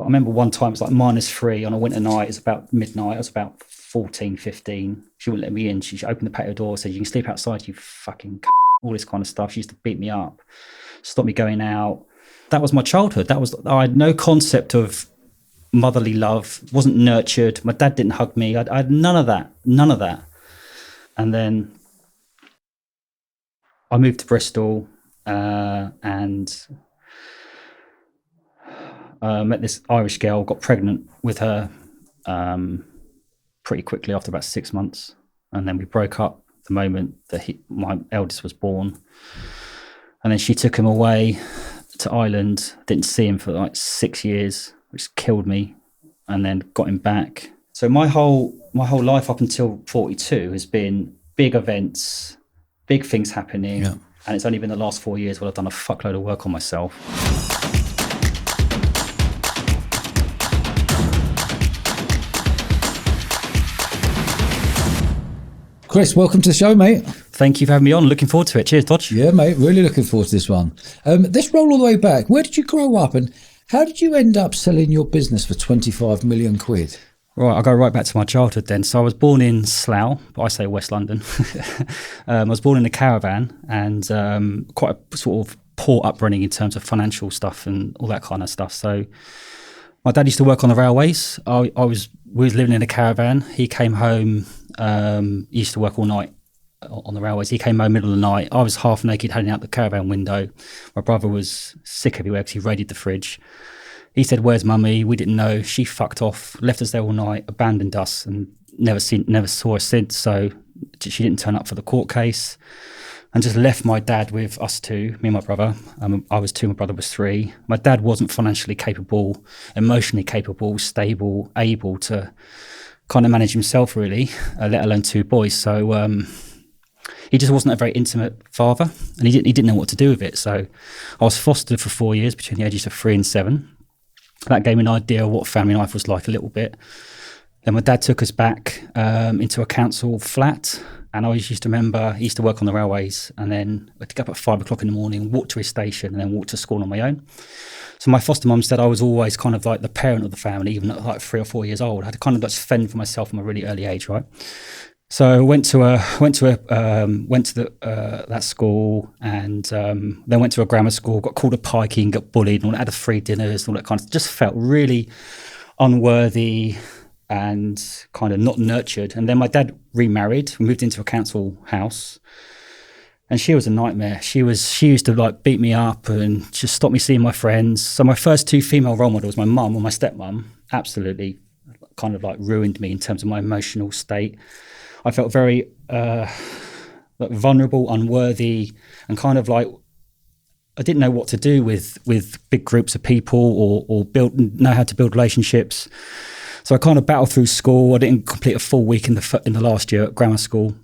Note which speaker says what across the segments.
Speaker 1: remember one time it was like -3 on a winter night. It was about midnight. I was about 14, 15. She wouldn't let me in. She opened the patio door, said, "You can sleep outside, you fucking all this kind of stuff." She used to beat me up, stop me going out. That was my childhood. I had no concept of motherly love, wasn't nurtured. My dad didn't hug me. I had none of that. And then I moved to Bristol and met this Irish girl, got pregnant with her pretty quickly after about 6 months. And then we broke up the moment that my eldest was born. And then she took him away to Ireland, didn't see him for like 6 years, which killed me, and then got him back. So my whole life up until 42 has been big events, big things happening. Yeah. And it's only been the last 4 years where I've done a fuckload of work on myself.
Speaker 2: Chris, welcome to the show, mate.
Speaker 1: Thank you for having me on. Looking forward to it. Cheers, Dodge.
Speaker 2: Yeah, mate. Really looking forward to this one. Let's roll all the way back. Where did you grow up and how did you end up selling your business for 25 million quid?
Speaker 1: Right, I'll go right back to my childhood then. So I was born in Slough, but I say West London. I was born in a caravan and quite a sort of poor upbringing in terms of financial stuff and all that kind of stuff. So my dad used to work on the railways. We was living in a caravan. He came home, he used to work all night on the railways. He came home middle of the night. I was half naked hanging out the caravan window. My brother was sick everywhere because he raided the fridge. He said, "Where's mummy?" We didn't know. She fucked off, left us there all night, abandoned us, and never saw us since. So she didn't turn up for the court case, and just left my dad with us two, me and my brother. I was 2, my brother was 3. My dad wasn't financially capable, emotionally capable, stable, able to kind of manage himself really, let alone 2 boys. So he just wasn't a very intimate father, and he didn't know what to do with it. So I was fostered for 4 years between the ages of 3 and 7. That gave me an idea of what family life was like a little bit. Then my dad took us back into a council flat, and I always used to remember he used to work on the railways, and then I'd get up at 5 o'clock in the morning, walk to his station, and then walk to school on my own. So my foster mum said I was always kind of like the parent of the family, even at like 3 or 4 years old. I had to kind of just fend for myself from a really early age, right? So I went to that school, and then went to a grammar school. Got called a pikey and got bullied, and had 3 dinners and all that kind of. Just felt really unworthy and kind of not nurtured. And then my dad remarried. We moved into a council house, and she was a nightmare. She used to like beat me up and just stop me seeing my friends. So my first 2 female role models, my mum or my stepmum, absolutely kind of like ruined me in terms of my emotional state. I felt very like vulnerable, unworthy, and kind of like I didn't know what to do with big groups of people or know how to build relationships. So I kind of battled through school. I didn't complete a full week in the last year at grammar school.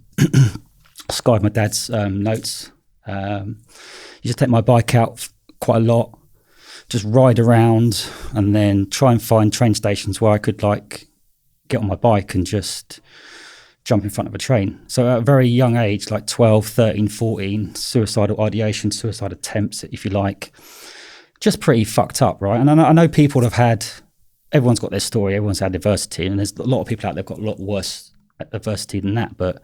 Speaker 1: Skied my dad's notes. Used to take my bike out quite a lot, just ride around, and then try and find train stations where I could like get on my bike and just jump in front of a train. So at a very young age, like 12, 13, 14, suicidal ideation, suicide attempts, if you like, just pretty fucked up, right? And I know people have had, everyone's got their story, everyone's had adversity, and there's a lot of people out there who've got a lot worse adversity than that. But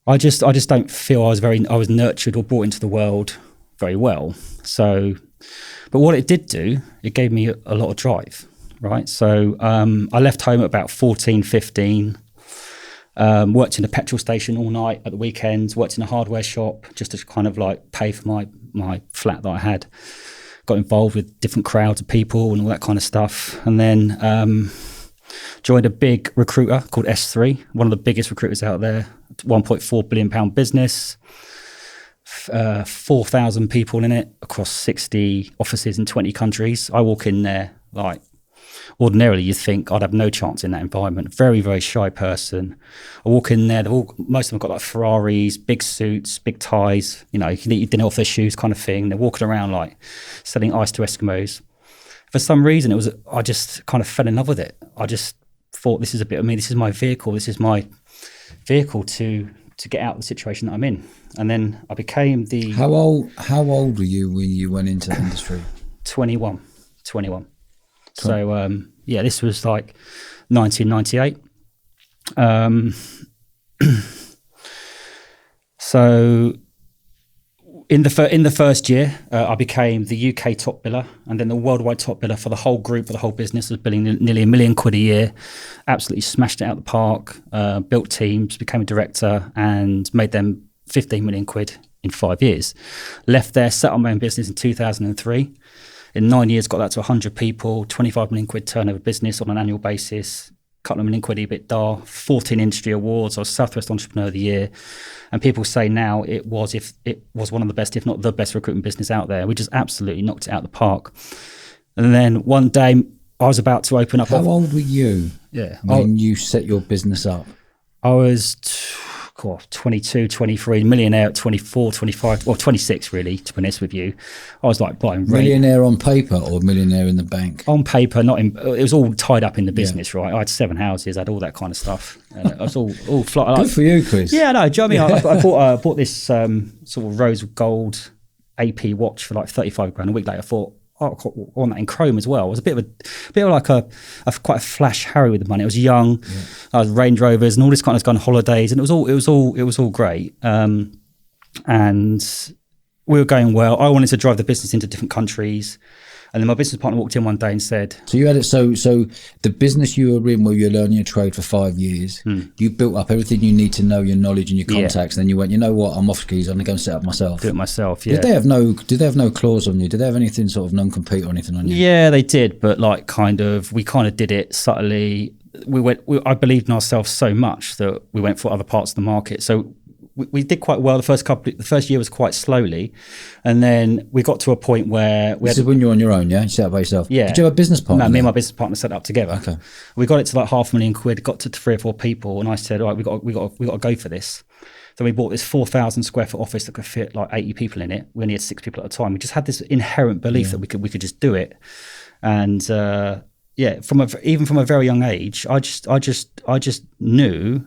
Speaker 1: I just don't feel I was nurtured or brought into the world very well. So, but what it did do, it gave me a lot of drive, right? So I left home at about 14, 15, worked in a petrol station all night at the weekends, worked in a hardware shop just to kind of like pay for my flat that I had. Got involved with different crowds of people and all that kind of stuff. And then joined a big recruiter called S3, one of the biggest recruiters out there, £1.4 billion business, 4,000 people in it across 60 offices in 20 countries. I walk in there like, ordinarily you'd think I'd have no chance in that environment. Very, very shy person. I walk in there, most of them got like Ferraris, big suits, big ties, you know, you can eat your dinner off their shoes kind of thing. They're walking around like selling ice to Eskimos. For some reason, I just kind of fell in love with it. I just thought this is a bit of me, this is my vehicle, to get out of the situation that I'm in. And then I became the...
Speaker 2: How old were you when you went into the industry?
Speaker 1: 21. So this was like 1998. So in the first year, I became the UK top biller, and then the worldwide top biller for the whole group, for the whole business. Was billing nearly £1 million a year. Absolutely smashed it out of the park. Built teams, became a director, and made them £15 million in 5 years. Left there, set up my own business in 2003. In 9 years, got that to 100 people, £25 million turnover business on an annual basis. Couple of £1 million EBITDA, 14 industry awards. I was Southwest Entrepreneur of the Year, and people say now it was one of the best, if not the best, recruitment business out there. We just absolutely knocked it out of the park. And then one day I was about to open up.
Speaker 2: How old were you? When you set your business up?
Speaker 1: I was 22, 23, millionaire at 24, 25, or 26 really, to be honest with you. I was like buying
Speaker 2: millionaire on paper or millionaire in the bank?
Speaker 1: On paper, not in. It was all tied up in the business, right? I had 7 houses, I had all that kind of stuff. And it was all
Speaker 2: Good for you, Chris.
Speaker 1: Yeah, no, do you know what I mean? I bought this sort of rose gold AP watch for like 35 grand. A week later, I thought, I want that in chrome as well. It was a bit of like quite a flash Harry with the money. I was young, I was Range Rovers and all this kind of going on holidays, and it was all great. And we were going well. I wanted to drive the business into different countries. And then my business partner walked in one day and said,
Speaker 2: so you had it, so the business you were in, where you're learning your trade for 5 years, you built up everything you need to know, your knowledge and your contacts, and then you went, you know what, I'm off skis, I'm going to go and set up myself.
Speaker 1: Do it myself, yeah.
Speaker 2: Did they have no clause on you? Did they have anything sort of non-compete or anything on you?
Speaker 1: Yeah, they did, but like we kind of did it subtly. I believed in ourselves so much that we went for other parts of the market. So we did quite well. The first year was quite slowly, and then we got to a point where
Speaker 2: this is when you're on your own, yeah? You set up by yourself.
Speaker 1: Yeah.
Speaker 2: Did you have a business partner?
Speaker 1: No, me and my business partner set up together.
Speaker 2: Okay.
Speaker 1: We got it to like £500,000. Got to 3 or 4 people, and I said, all right, we got to go for this. So we bought this 4,000 square foot office that could fit like 80 people in it. We only had 6 people at a time. We just had this inherent belief that we could just do it, and even from a very young age, I just knew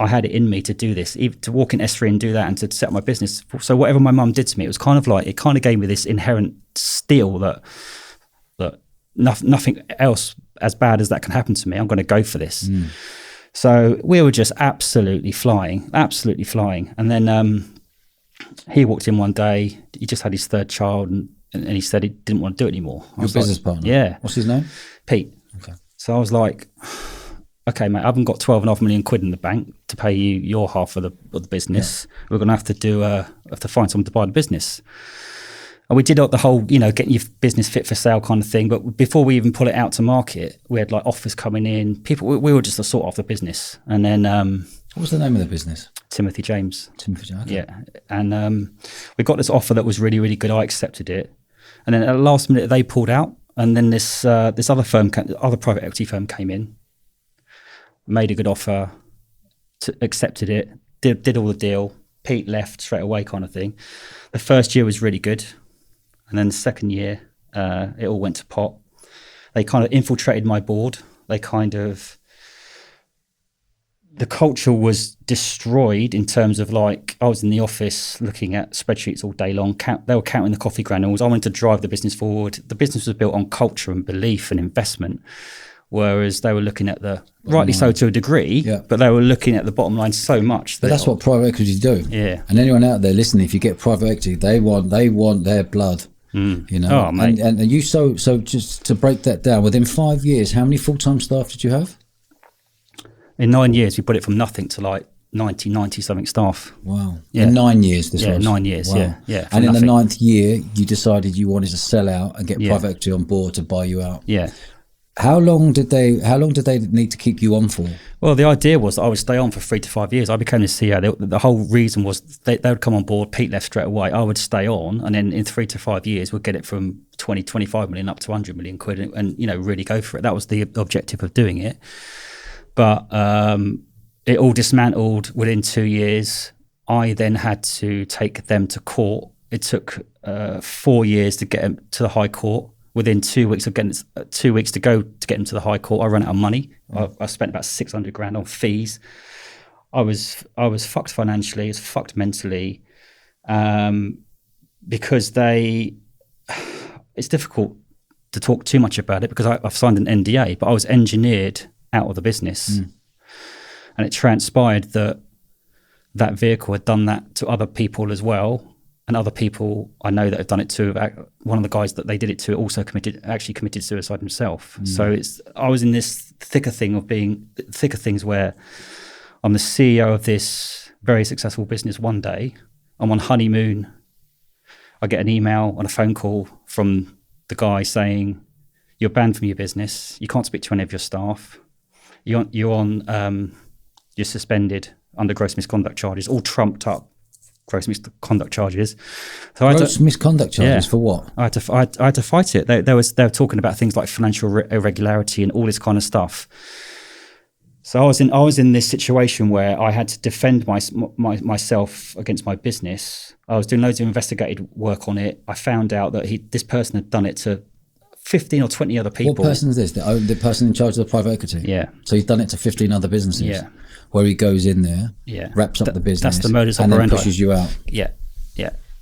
Speaker 1: I had it in me to do this, even to walk in S3 and do that, and to set up my business. So whatever my mum did to me, it was kind of like, it kind of gave me this inherent steel that nothing else as bad as that can happen to me. I'm going to go for this. So we were just absolutely flying. And then he walked in one day. He just had his 3rd child, and he said he didn't want to do it anymore.
Speaker 2: Your business partner?
Speaker 1: Yeah.
Speaker 2: What's his name?
Speaker 1: Pete.
Speaker 2: Okay.
Speaker 1: So I was like, okay, mate, I haven't got £12.5 million in the bank to pay you your half of the business. Yeah. We're going to have to find someone to buy the business. And we did the whole, getting your business fit for sale kind of thing. But before we even pull it out to market, we had like offers coming in. People, we were just a sort of the business. And then
Speaker 2: what was the name of the business?
Speaker 1: Timothy James.
Speaker 2: Okay.
Speaker 1: Yeah. And we got this offer that was really, really good. I accepted it. And then at the last minute, they pulled out. And then this other private equity firm came in, made a good offer, accepted it, did all the deal. Pete left straight away kind of thing. The first year was really good. And then the second year, it all went to pot. They kind of infiltrated my board. The culture was destroyed in terms of like, I was in the office looking at spreadsheets all day long. They were counting the coffee granules. I wanted to drive the business forward. The business was built on culture and belief and investment. Whereas they were looking at rightly so to a degree, but they were looking at the bottom line so much.
Speaker 2: But that's what private equity do.
Speaker 1: Yeah.
Speaker 2: And anyone out there listening, if you get private equity, they want their blood.
Speaker 1: Oh, mate.
Speaker 2: And you so just to break that down, within 5 years, how many full-time staff did you have?
Speaker 1: In 9 years, we put it from nothing to like 90 something staff.
Speaker 2: Wow.
Speaker 1: Yeah.
Speaker 2: In 9 years, this was?
Speaker 1: Yeah, 9 years,
Speaker 2: wow.
Speaker 1: yeah.
Speaker 2: And in the 9th year, you decided you wanted to sell out and get private equity on board to buy you out.
Speaker 1: Yeah.
Speaker 2: How long did they need to keep you on for?
Speaker 1: Well, the idea was that I would stay on for 3 to 5 years. I became the CEO. The whole reason was they would come on board. Pete left straight away. I would stay on, and then in 3 to 5 years, we'd get it from 25 million up to 100 million quid, and really go for it. That was the objective of doing it. But it all dismantled within 2 years. I then had to take them to court. It took 4 years to get them to the High Court. Within 2 weeks of getting 2 weeks to go to get them to the High Court, I ran out of money. I spent about 600 grand on fees. I was fucked financially. I was fucked mentally, because it's difficult to talk too much about it because I've signed an NDA, but I was engineered out of the business. And it transpired that that vehicle had done that to other people as well. And other people I know that have done it too. One of the guys that they did it to also actually committed suicide himself. So I was in this thicker things where I'm the CEO of this very successful business one day. I'm on honeymoon. I get an email and a phone call from the guy saying, you're banned from your business. You can't speak to any of your staff. You're suspended under gross misconduct charges, all trumped up gross misconduct charges. So
Speaker 2: gross misconduct charges for what?
Speaker 1: I had to fight it. They were talking about things like financial irregularity and all this kind of stuff. So I was in this situation where I had to defend myself against my business. I was doing loads of investigative work on it. I found out that this person had done it to 15 or 20 other people.
Speaker 2: What person is this? The person in charge of the private equity?
Speaker 1: Yeah.
Speaker 2: So he's done it to 15 other businesses?
Speaker 1: Yeah.
Speaker 2: Where he goes in there, wraps up the business,
Speaker 1: that's the modus
Speaker 2: and
Speaker 1: operandi.
Speaker 2: then pushes you out.
Speaker 1: Yeah.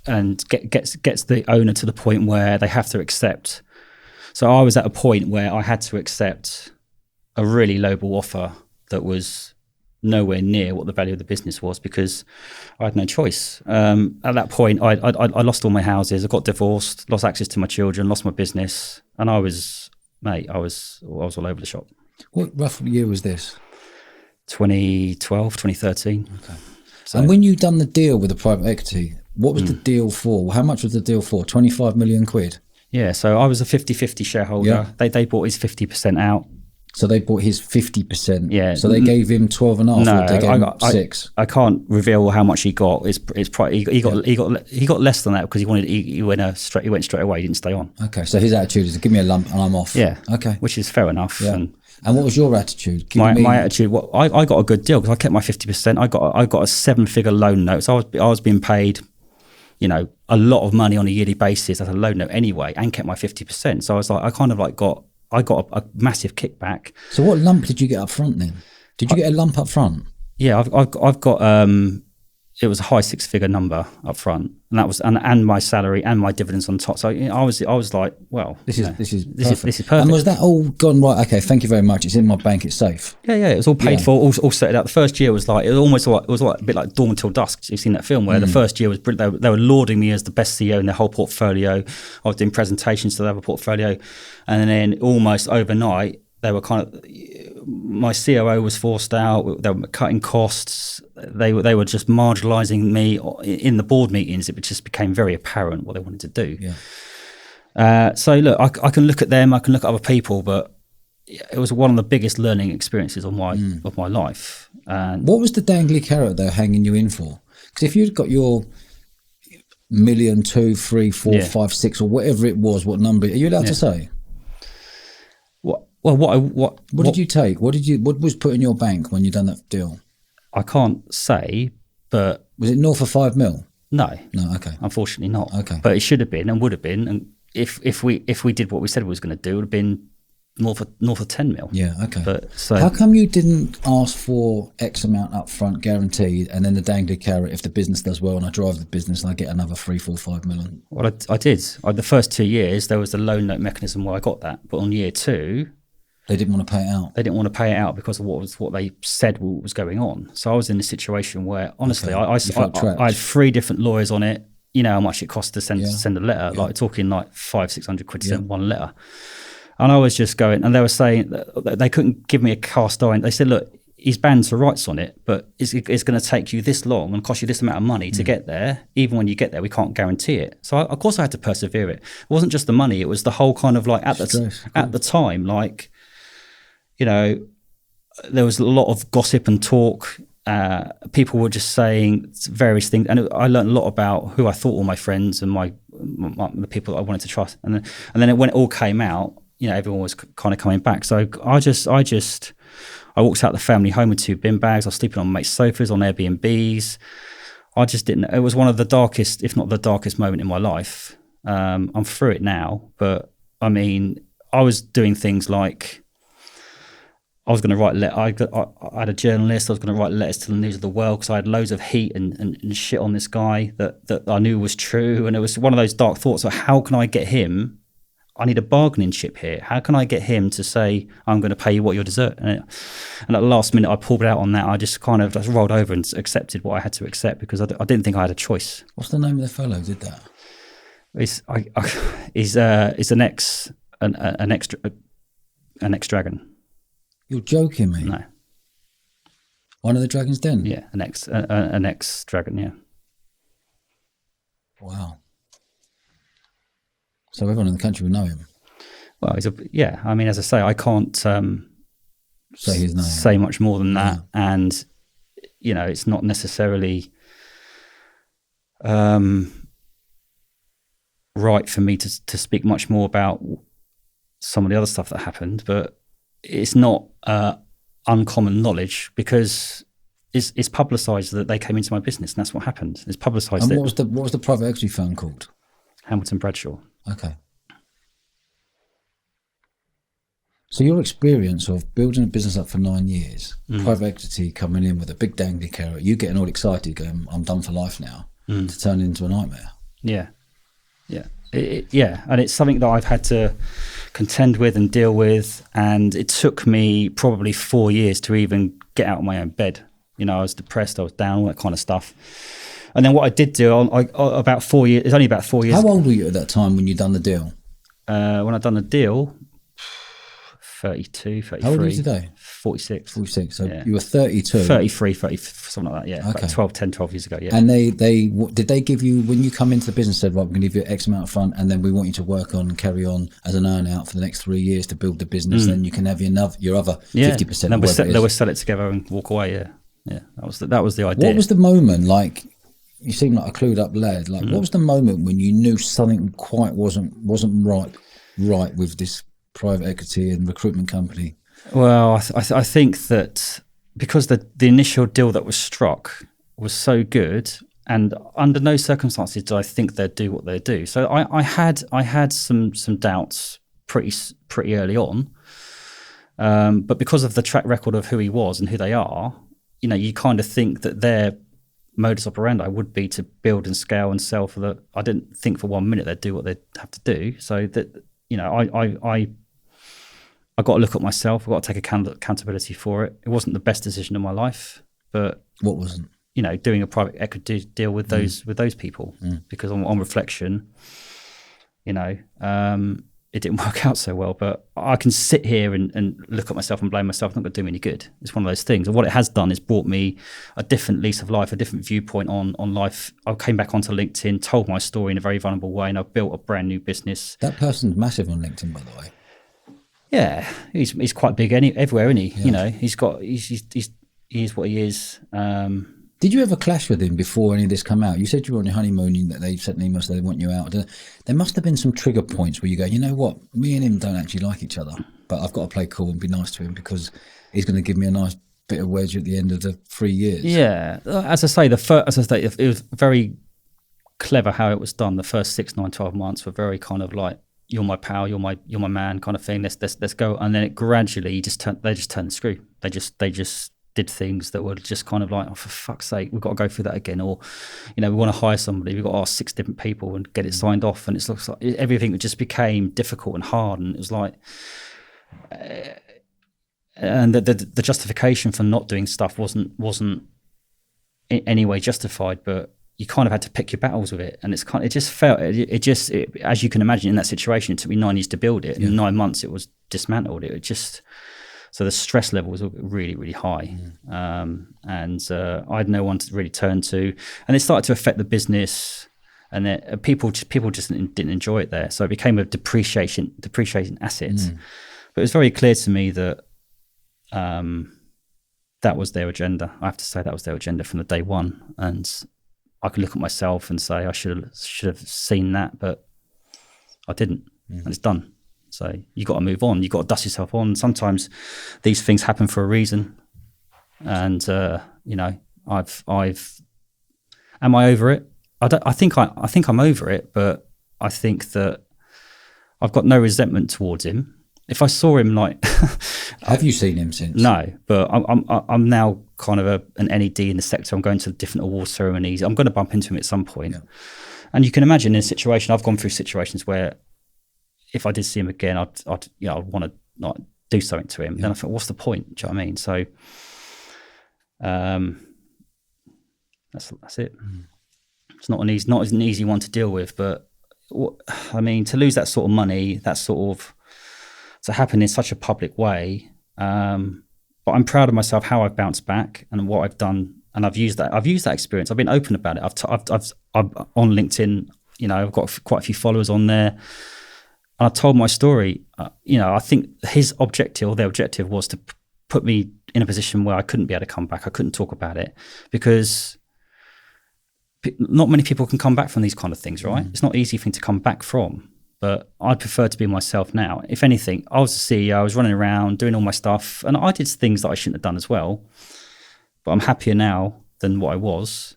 Speaker 1: And gets the owner to the point where they have to accept. So I was at a point where I had to accept a really lowball offer that was nowhere near what the value of the business was because I had no choice. At that point, I lost all my houses. I got divorced, lost access to my children, lost my business, and I was all over the shop.
Speaker 2: What rough year was this?
Speaker 1: 2012, 2013.
Speaker 2: Okay. So, and when you done the deal with the private equity, what was the deal for? How much was the deal for? 25 million quid?
Speaker 1: Yeah, so I was a 50-50 shareholder. Yeah. They bought his 50% out.
Speaker 2: So they bought his 50%.
Speaker 1: Yeah.
Speaker 2: So they gave him 12 and a half.
Speaker 1: No,
Speaker 2: they gave him 6.
Speaker 1: I can't reveal how much he got. He got less than that because he went straight away. He didn't stay on.
Speaker 2: Okay. So his attitude is give me a lump and I'm off.
Speaker 1: Yeah.
Speaker 2: Okay.
Speaker 1: Which is fair enough.
Speaker 2: Yeah. And what was your attitude?
Speaker 1: My attitude. I got a good deal because I kept my 50%. I got a 7-figure loan note. So I was being paid, a lot of money on a yearly basis as a loan note anyway, and kept my 50%. So I was like, I got a massive kickback.
Speaker 2: So what lump did you get up front then? Did you get a lump up front?
Speaker 1: Yeah, I've got it was a high 6-figure number up front, and that was and my salary and my dividends on top. So I was like, well,
Speaker 2: this is perfect.
Speaker 1: And
Speaker 2: was that all gone right? Okay, thank you very much. It's in my bank. It's safe.
Speaker 1: Yeah, it was all paid for, all set up. The first year was like it was like a bit like Dawn Till Dusk. You've seen that film where the first year was brilliant. They were lauding me as the best CEO in their whole portfolio. I was doing presentations to their portfolio, and then almost overnight they were my COO was forced out. They were cutting costs. They were just marginalising me in the board meetings. It just became very apparent what they wanted to do.
Speaker 2: Yeah.
Speaker 1: So look, I can look at them. I can look at other people, but it was one of the biggest learning experiences of my life. And
Speaker 2: what was the dangly carrot they're hanging you in for? Because if you'd got your 1 million, 2, 3, 4, 5, 6, or whatever it was, what number are you allowed to say?
Speaker 1: What
Speaker 2: did you take? What was put in your bank when you done that deal?
Speaker 1: I can't say, but
Speaker 2: was it north of 5 mil?
Speaker 1: No,
Speaker 2: okay.
Speaker 1: Unfortunately not.
Speaker 2: Okay,
Speaker 1: but it should have been and would have been, and if we did what we said we was going to do, it would have been north of 10 mil.
Speaker 2: Yeah, okay.
Speaker 1: But so
Speaker 2: how come you didn't ask for X amount up front, guaranteed, and then the dangly carrot? If the business does well and I drive the business, and I get another 3, 4, 5 million.
Speaker 1: Well, I did. The first 2 years there was the loan note mechanism where I got that, but on year 2.
Speaker 2: They didn't want to pay it out.
Speaker 1: They didn't want to pay it out because of what they said was going on. So I was in a situation where, honestly, I had 3 different lawyers on it. You know how much it costs to send a letter, like talking like 500-600 quid to send one letter. And I was just going, and they were saying that they couldn't give me a cast iron. They said, look, he's banned to rights on it, but it's going to take you this long and cost you this amount of money to get there. Even when you get there, we can't guarantee it. So of course I had to persevere it. It wasn't just the money; it was the whole kind of like at the time, like. There was a lot of gossip and talk. People were just saying various things, and I learned a lot about who I thought were my friends and the people that I wanted to trust. And then when it all came out, everyone was kind of coming back. So I walked out the family home with 2 bin bags. I was sleeping on mates' sofas, on Airbnbs. I just didn't. It was one of the darkest, if not the darkest, moment in my life. I'm through it now, but I mean, I was doing things like. I was going to write. I had a journalist. I was going to write letters to the News of the World because I had loads of heat and shit on this guy that I knew was true. And it was one of those dark thoughts of how can I get him I need a bargaining chip here. How can I get him to say, I'm going to pay you what you deserve? And at the last minute, I pulled out on that. I just kind of just rolled over and accepted what I had to accept because I didn't think I had a choice.
Speaker 2: What's the name of the fellow who did that?
Speaker 1: He's an ex-dragon.
Speaker 2: You're joking me?
Speaker 1: No.
Speaker 2: One of the Dragon's Den?
Speaker 1: Yeah, an ex-dragon, yeah.
Speaker 2: Wow. So everyone in the country will know him?
Speaker 1: Well, I mean, as I say, I can't
Speaker 2: say his name.
Speaker 1: Say much more than that. Yeah. And, you know, it's not necessarily right for me to speak much more about some of the other stuff that happened, but it's not uncommon knowledge because it's publicised that they came into my business, and that's what happened. It's publicised.
Speaker 2: And what was the private equity firm called?
Speaker 1: Hamilton Bradshaw.
Speaker 2: Okay. So your experience of building a business up for 9 years, private equity coming in with a big dangly carrot, you getting all excited, going, "I'm done for life now," to turn into a nightmare.
Speaker 1: Yeah, yeah. And it's something that I've had to contend with and deal with, and it took me probably 4 years to even get out of my own bed. You know, I was depressed, I was down, all that kind of stuff. And then what I did do, about 4 years, it's only about 4 years.
Speaker 2: How old were you at that time when you done the deal?
Speaker 1: When I done the deal, 32, 33.
Speaker 2: How old are you today?
Speaker 1: 46.
Speaker 2: 46, so yeah. You were 32.
Speaker 1: 33, 30, something like that, yeah.
Speaker 2: Okay.
Speaker 1: About 12 years ago, yeah.
Speaker 2: And did they give you, when you come into the business, said, right, we're going to give you X amount of fund, and then we want you to work on and carry on as an earn out for the next 3 years to build the business, then you can have your other 50%.
Speaker 1: And then we'll sell it together and walk away, yeah. Yeah, that was the idea.
Speaker 2: What was the moment, like, you seem like a clued up lad, like, what was the moment when you knew something quite wasn't right with this private equity and recruitment company?
Speaker 1: Well, I think that because the initial deal that was struck was so good, and under no circumstances did I think they'd do what they do. So I had some doubts pretty early on, but because of the track record of who he was and who they are, you know, you kind of think that their modus operandi would be to build and scale and sell for the. I didn't think for 1 minute they'd do what they'd have to do. So that, you know, I got to look at myself. I got to take accountability for it. It wasn't the best decision of my life, but
Speaker 2: what wasn't?
Speaker 1: You know, doing a private equity deal with those people, because on reflection, you know, it didn't work out so well. But I can sit here and look at myself and blame myself. It's not going to do me any good. It's one of those things. And what it has done is brought me a different lease of life, a different viewpoint on life. I came back onto LinkedIn, told my story in a very vulnerable way, and I've built a brand new business.
Speaker 2: That person's massive on LinkedIn, by the way.
Speaker 1: Yeah, he's quite big everywhere, isn't he? Yeah. You know, he is what he is.
Speaker 2: Did you ever clash with him before any of this come out? You said you were on your honeymoon, that they sent an email so they want you out. There must have been some trigger points where you go, you know what, me and him don't actually like each other, but I've got to play cool and be nice to him because he's going to give me a nice bit of wedge at the end of the 3 years. Yeah,
Speaker 1: as I say, it was very clever how it was done. The first 6, 9, 12 months were very kind of like, you're my pal, you're my man kind of thing. Let's go. And then it gradually they just turned the screw. They just did things that were just kind of like, oh, for fuck's sake, we've got to go through that again. Or, you know, we want to hire somebody, we've got to ask 6 different people and get it signed off. And it looks like everything just became difficult and hard. And it was like, and the justification for not doing stuff wasn't in any way justified, but you kind of had to pick your battles with it. And as you can imagine, in that situation, it took me 9 years to build it. In 9 months, it was dismantled. So the stress level was really, really high. And I had no one to really turn to. And it started to affect the business, and people just didn't enjoy it there. So it became a depreciating asset. But it was very clear to me that that was their agenda. I have to say that was their agenda from the day one. And I could look at myself and say I should have seen that, but I didn't, and it's done. So you got to move on. You got to dust yourself on. Sometimes these things happen for a reason, and you know, am I over it? I think I'm over it, but I think that I've got no resentment towards him. If I saw him, like,
Speaker 2: have you seen him since?
Speaker 1: No, but I'm now kind of an NED in the sector. I'm going to different award ceremonies. I'm going to bump into him at some point. Yeah. And you can imagine in a situation, I've gone through situations where if I did see him again, I'd I'd want to like do something to him. Then I thought, what's the point? Do you know what I mean? So, that's it. It's not an easy one to deal with, but I mean, to lose that sort of money, that sort of to happen in such a public way. But I'm proud of myself how I've bounced back and what I've done, and I've used that experience. I've been open about it. I've on LinkedIn. I've got quite a few followers on there. And I told my story. I think their objective was to put me in a position where I couldn't be able to come back. I couldn't talk about it because not many people can come back from these kind of things, right? It's not an easy thing to come back from. But I'd prefer to be myself now. If anything, I was the CEO. I was running around doing all my stuff, and I did things that I shouldn't have done as well. But I'm happier now than what I was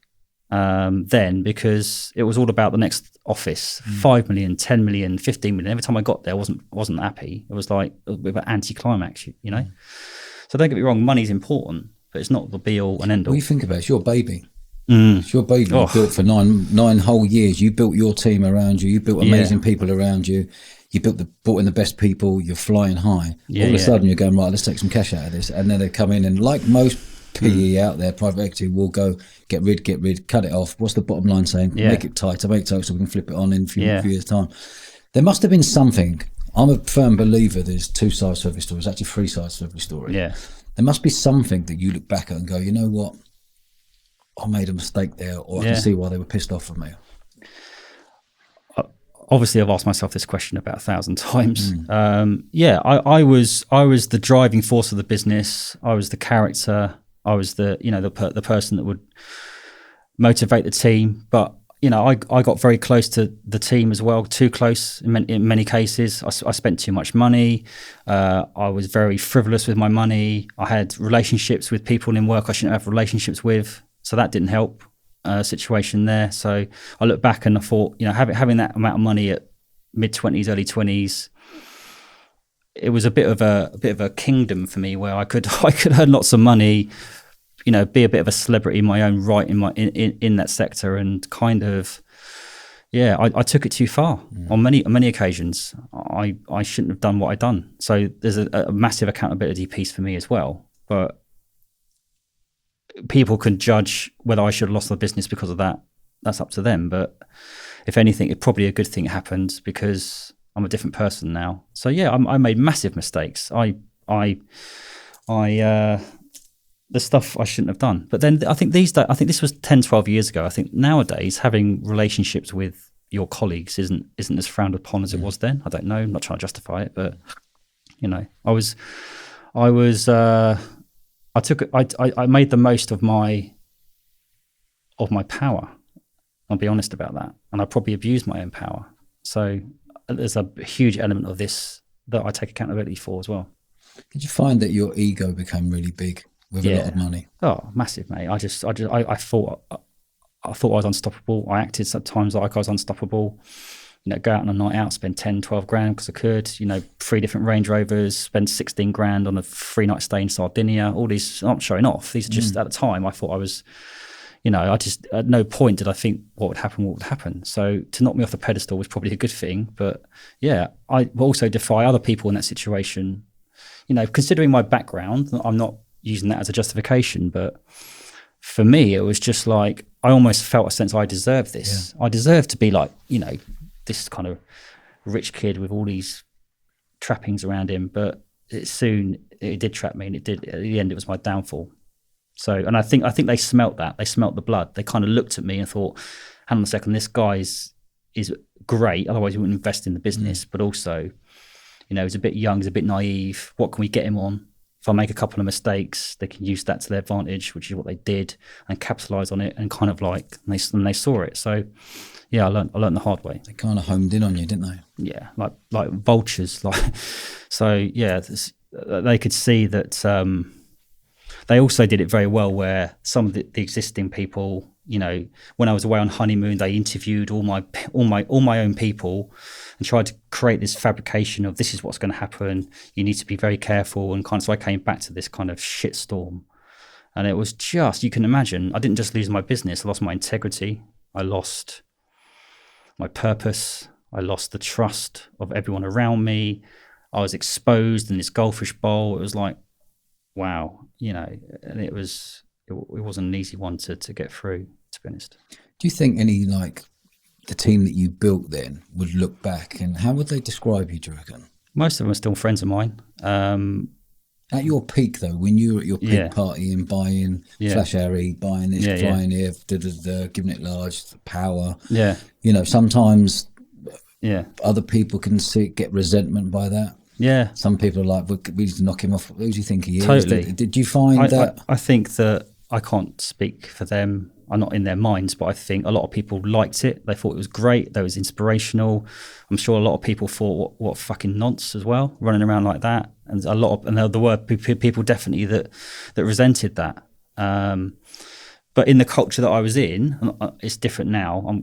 Speaker 1: then, because it was all about the next office, 5 million, 10 million, 15 million. Every time I got there, I wasn't happy. It was like a bit of an anti-climax, So don't get me wrong, money's important, but it's not the be-all and end-all.
Speaker 2: What you think about it? It's your baby. It's your baby. You built for nine whole years. You built your team around you. You built amazing people around you. You brought in the best people. You're flying high. All of a sudden, you're going, right, let's take some cash out of this. And then they come in, and like most PE out there, private equity will go, get rid, cut it off. What's the bottom line saying? Make it tighter, so we can flip it on in a few years' time. There must have been something. I'm a firm believer there's two sides to every story. There's actually three sides to every story.
Speaker 1: Yeah.
Speaker 2: There must be something that you look back at and go, you know what? I made a mistake there, or I can see why they were pissed off at me.
Speaker 1: Obviously, I've asked myself this question about 1,000 times. I was the driving force of the business. I was the character. I was the person that would motivate the team. But I got very close to the team as well. Too close in many cases. I spent too much money. I was very frivolous with my money. I had relationships with people in work I shouldn't have relationships with. So that didn't help situation there. So I look back and I thought, having that amount of money at mid-20s, early 20s, it was a bit of a kingdom for me where I could earn lots of money, be a bit of a celebrity in my own right in that sector, and kind of I took it too far on many occasions. I shouldn't have done what I'd done. So there's a massive accountability piece for me as well. But people can judge whether I should have lost the business because of that. That's up to them. But if anything, it's probably a good thing it happened because I'm a different person now. So I made massive mistakes. The stuff I shouldn't have done. But then I think this was 10, 12 years ago. I think nowadays having relationships with your colleagues isn't as frowned upon as it was then. I don't know. I'm not trying to justify it, but I made the most of my power. I'll be honest about that. And I probably abused my own power. So there's a huge element of this that I take accountability for as well.
Speaker 2: Did you find that your ego became really big with a lot of money? Oh,
Speaker 1: massive, mate. I thought I was unstoppable. I acted sometimes like I was unstoppable. Go out on a night out, spend 10, 12 grand because I could, 3 different Range Rovers, spend 16 grand on a 3-night stay in Sardinia. All these, I'm not showing off. These are just at the time I thought I was, I just, at no point did I think what would happen. So to knock me off the pedestal was probably a good thing. But I also defy other people in that situation. Considering my background, I'm not using that as a justification, but for me, it was just like, I almost felt a sense I deserved this. I deserved to be like, this kind of rich kid with all these trappings around him, but it did trap me, and it did. At the end, it was my downfall. So, and I think they smelt that. They smelt the blood. They kind of looked at me and thought, "Hang on a second, this guy is great. Otherwise, he wouldn't invest in the business." But also, he's a bit young, he's a bit naive. What can we get him on? If I make a couple of mistakes, they can use that to their advantage, which is what they did, and capitalize on it. And kind of like, and they saw it. So. I learned the hard way.
Speaker 2: They kind of homed in on you, didn't they?
Speaker 1: Yeah, like vultures. They could see that. They also did it very well, where some of the existing people, when I was away on honeymoon, they interviewed all my own people, and tried to create this fabrication of this is what's going to happen. You need to be very careful, and so I came back to this kind of shitstorm, and it was just, you can imagine. I didn't just lose my business; I lost my integrity. I lost my purpose. I lost the trust of everyone around me. I was exposed in this goldfish bowl. It was like, wow, and it wasn't an easy one to get through, to be honest.
Speaker 2: Do you think any, like, the team that you built then would look back, and how would they describe you, do you reckon?
Speaker 1: Most of them are still friends of mine.
Speaker 2: At your peak, though, when you were at your peak party and buying Flash Harry, buying this, flying here, giving it large, power.
Speaker 1: Yeah.
Speaker 2: Sometimes other people can get resentment by that.
Speaker 1: Yeah.
Speaker 2: Some people are like, we need to knock him off. Who do you think he is?
Speaker 1: Totally.
Speaker 2: Did you find that?
Speaker 1: I think that I can't speak for them. I'm not in their minds, but I think a lot of people liked it. They thought it was great. That was inspirational. I'm sure a lot of people thought, what fucking nonce as well, running around like that. And there were people definitely that resented that. But in the culture that I was in, it's different now.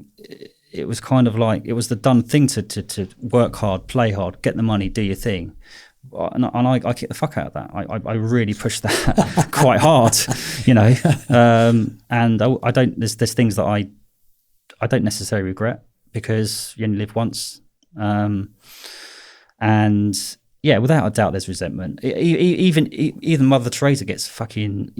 Speaker 1: It was kind of like, it was the done thing to work hard, play hard, get the money, do your thing. And I kick the fuck out of that. I really pushed that quite hard, and I don't. There's things that I don't necessarily regret, because you only live once, and yeah, without a doubt, there's resentment. Even Mother Teresa gets fucking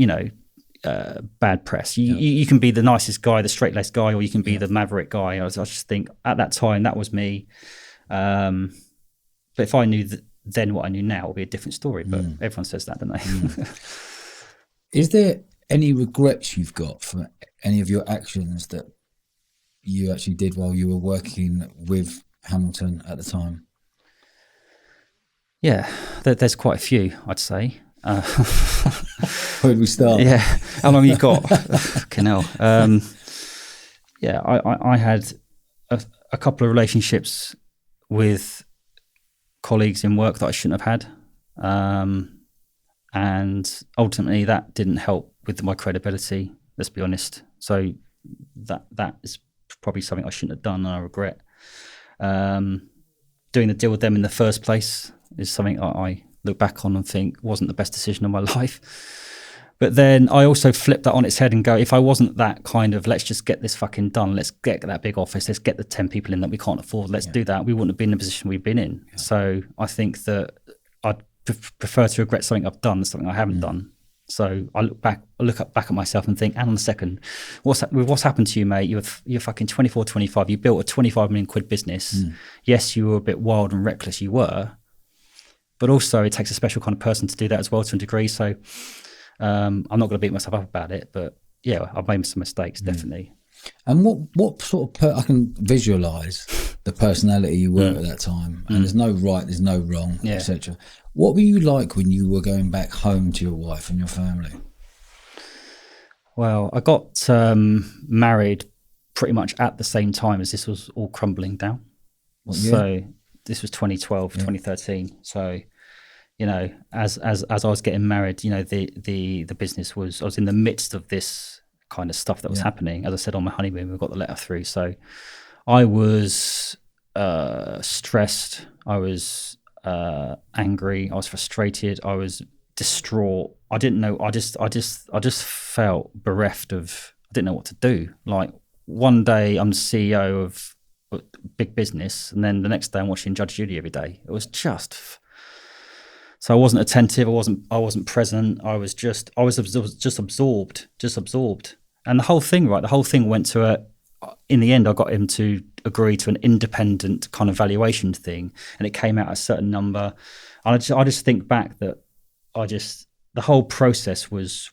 Speaker 1: bad press. You can be the nicest guy, the straight-laced guy, or you can be the maverick guy. I just think at that time that was me. But if I knew then what I knew now, it would be a different story. But everyone says that, don't they?
Speaker 2: Is there any regrets you've got for any of your actions that you actually did while you were working with Hamilton at the time?
Speaker 1: Yeah, there's quite a few, I'd say.
Speaker 2: Where did we start?
Speaker 1: Yeah, how long you got? Fucking hell. Yeah, I had a couple of relationships with colleagues in work that I shouldn't have had, and ultimately that didn't help with my credibility, let's be honest. So that is probably something I shouldn't have done, and I regret. Doing the deal with them in the first place is something I look back on and think wasn't the best decision of my life. But then I also flip that on its head and go, if I wasn't that kind of, let's just get this fucking done, let's get that big office, let's get the 10 people in that we can't afford, let's do that, we wouldn't have been in the position we've been in. So I think that I'd prefer to regret something I've done than something I haven't done. So I look back at myself and think, hang on a second, what's happened to you, mate? You're fucking 24, 25, you built a 25 million quid business. Yes, you were a bit wild and reckless, you were, but also it takes a special kind of person to do that as well, to a degree. So I'm not going to beat myself up about it, but yeah, I've made some mistakes, definitely.
Speaker 2: And what sort of I can visualise the personality you were at that time, and there's no right, there's no wrong, etc. What were you like when you were going back home to your wife and your family?
Speaker 1: Well, I got married pretty much at the same time as this was all crumbling down. So this was 2012, 2013. So, as I was getting married, the business I was in the midst of this kind of stuff that was happening. As I said, on my honeymoon, we got the letter through. So I was stressed. I was angry. I was frustrated. I was distraught. I didn't know. I just felt bereft of. I didn't know what to do. Like one day I'm the CEO of a big business, and then the next day I'm watching Judge Judy every day. It was just. So I wasn't attentive. I wasn't present. I was just absorbed. And the whole thing went to in the end, I got him to agree to an independent kind of valuation thing, and it came out at a certain number. And I just think back that the whole process was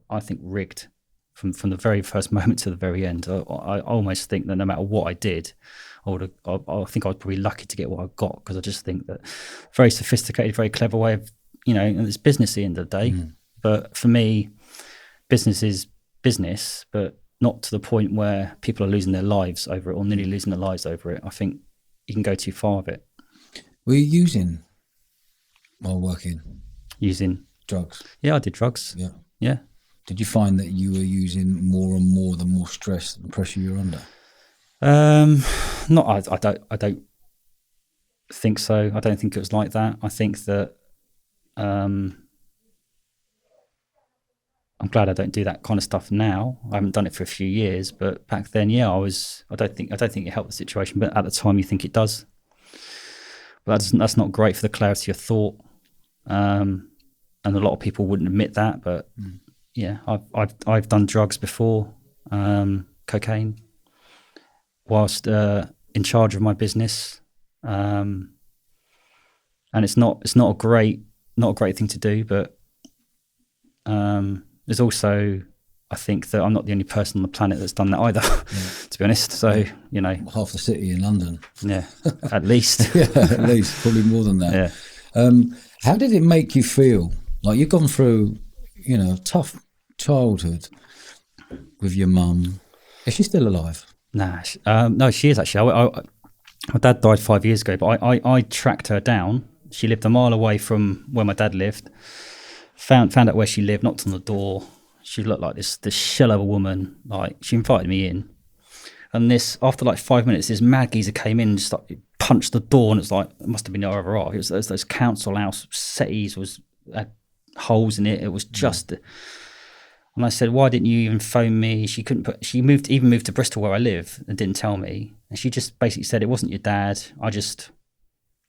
Speaker 1: I think rigged from the very first moment to the very end. I almost think that no matter what I did, I think I was probably lucky to get what I got, because I just think that very sophisticated, very clever way of, and it's business at the end of the day. But for me, business is business, but not to the point where people are losing their lives over it, or nearly losing their lives over it. I think you can go too far with it.
Speaker 2: Were you using while working?
Speaker 1: Using
Speaker 2: drugs?
Speaker 1: Yeah, I did drugs. Yeah.
Speaker 2: Did you find that you were using more and more the more stress and pressure you were under? I don't think so. I don't think it was like that. I think that
Speaker 1: I'm glad I don't do that kind of stuff now. I haven't done it for a few years, but back then, yeah, I don't think it helped the situation, but at the time you think it does. But that's not great for the clarity of thought. And a lot of people wouldn't admit that, but yeah, I've done drugs before, cocaine, whilst in charge of my business, and it's not a great thing to do, but there's also, I think that I'm not the only person on the planet that's done that either, to be honest. So, you know,
Speaker 2: half the city in London.
Speaker 1: Yeah, at least.
Speaker 2: Yeah, at least, probably more than that.
Speaker 1: Yeah.
Speaker 2: How did it make you feel? Like, you've gone through, you know, a tough childhood with your mum. Is she still alive?
Speaker 1: Nah, no, she is actually. My dad died 5 years ago, but I tracked her down. She lived a mile away from where my dad lived. Found out where she lived, knocked on the door. She looked like this shell of a woman. Like, she invited me in. And after like 5 minutes, this mad geezer came in and just like punched the door, and it's like, it must have been over off. It was those council house settees had holes in it. It was just, and I said, why didn't you even phone me? She moved to Bristol where I live and didn't tell me. And she just basically said, it wasn't your dad. She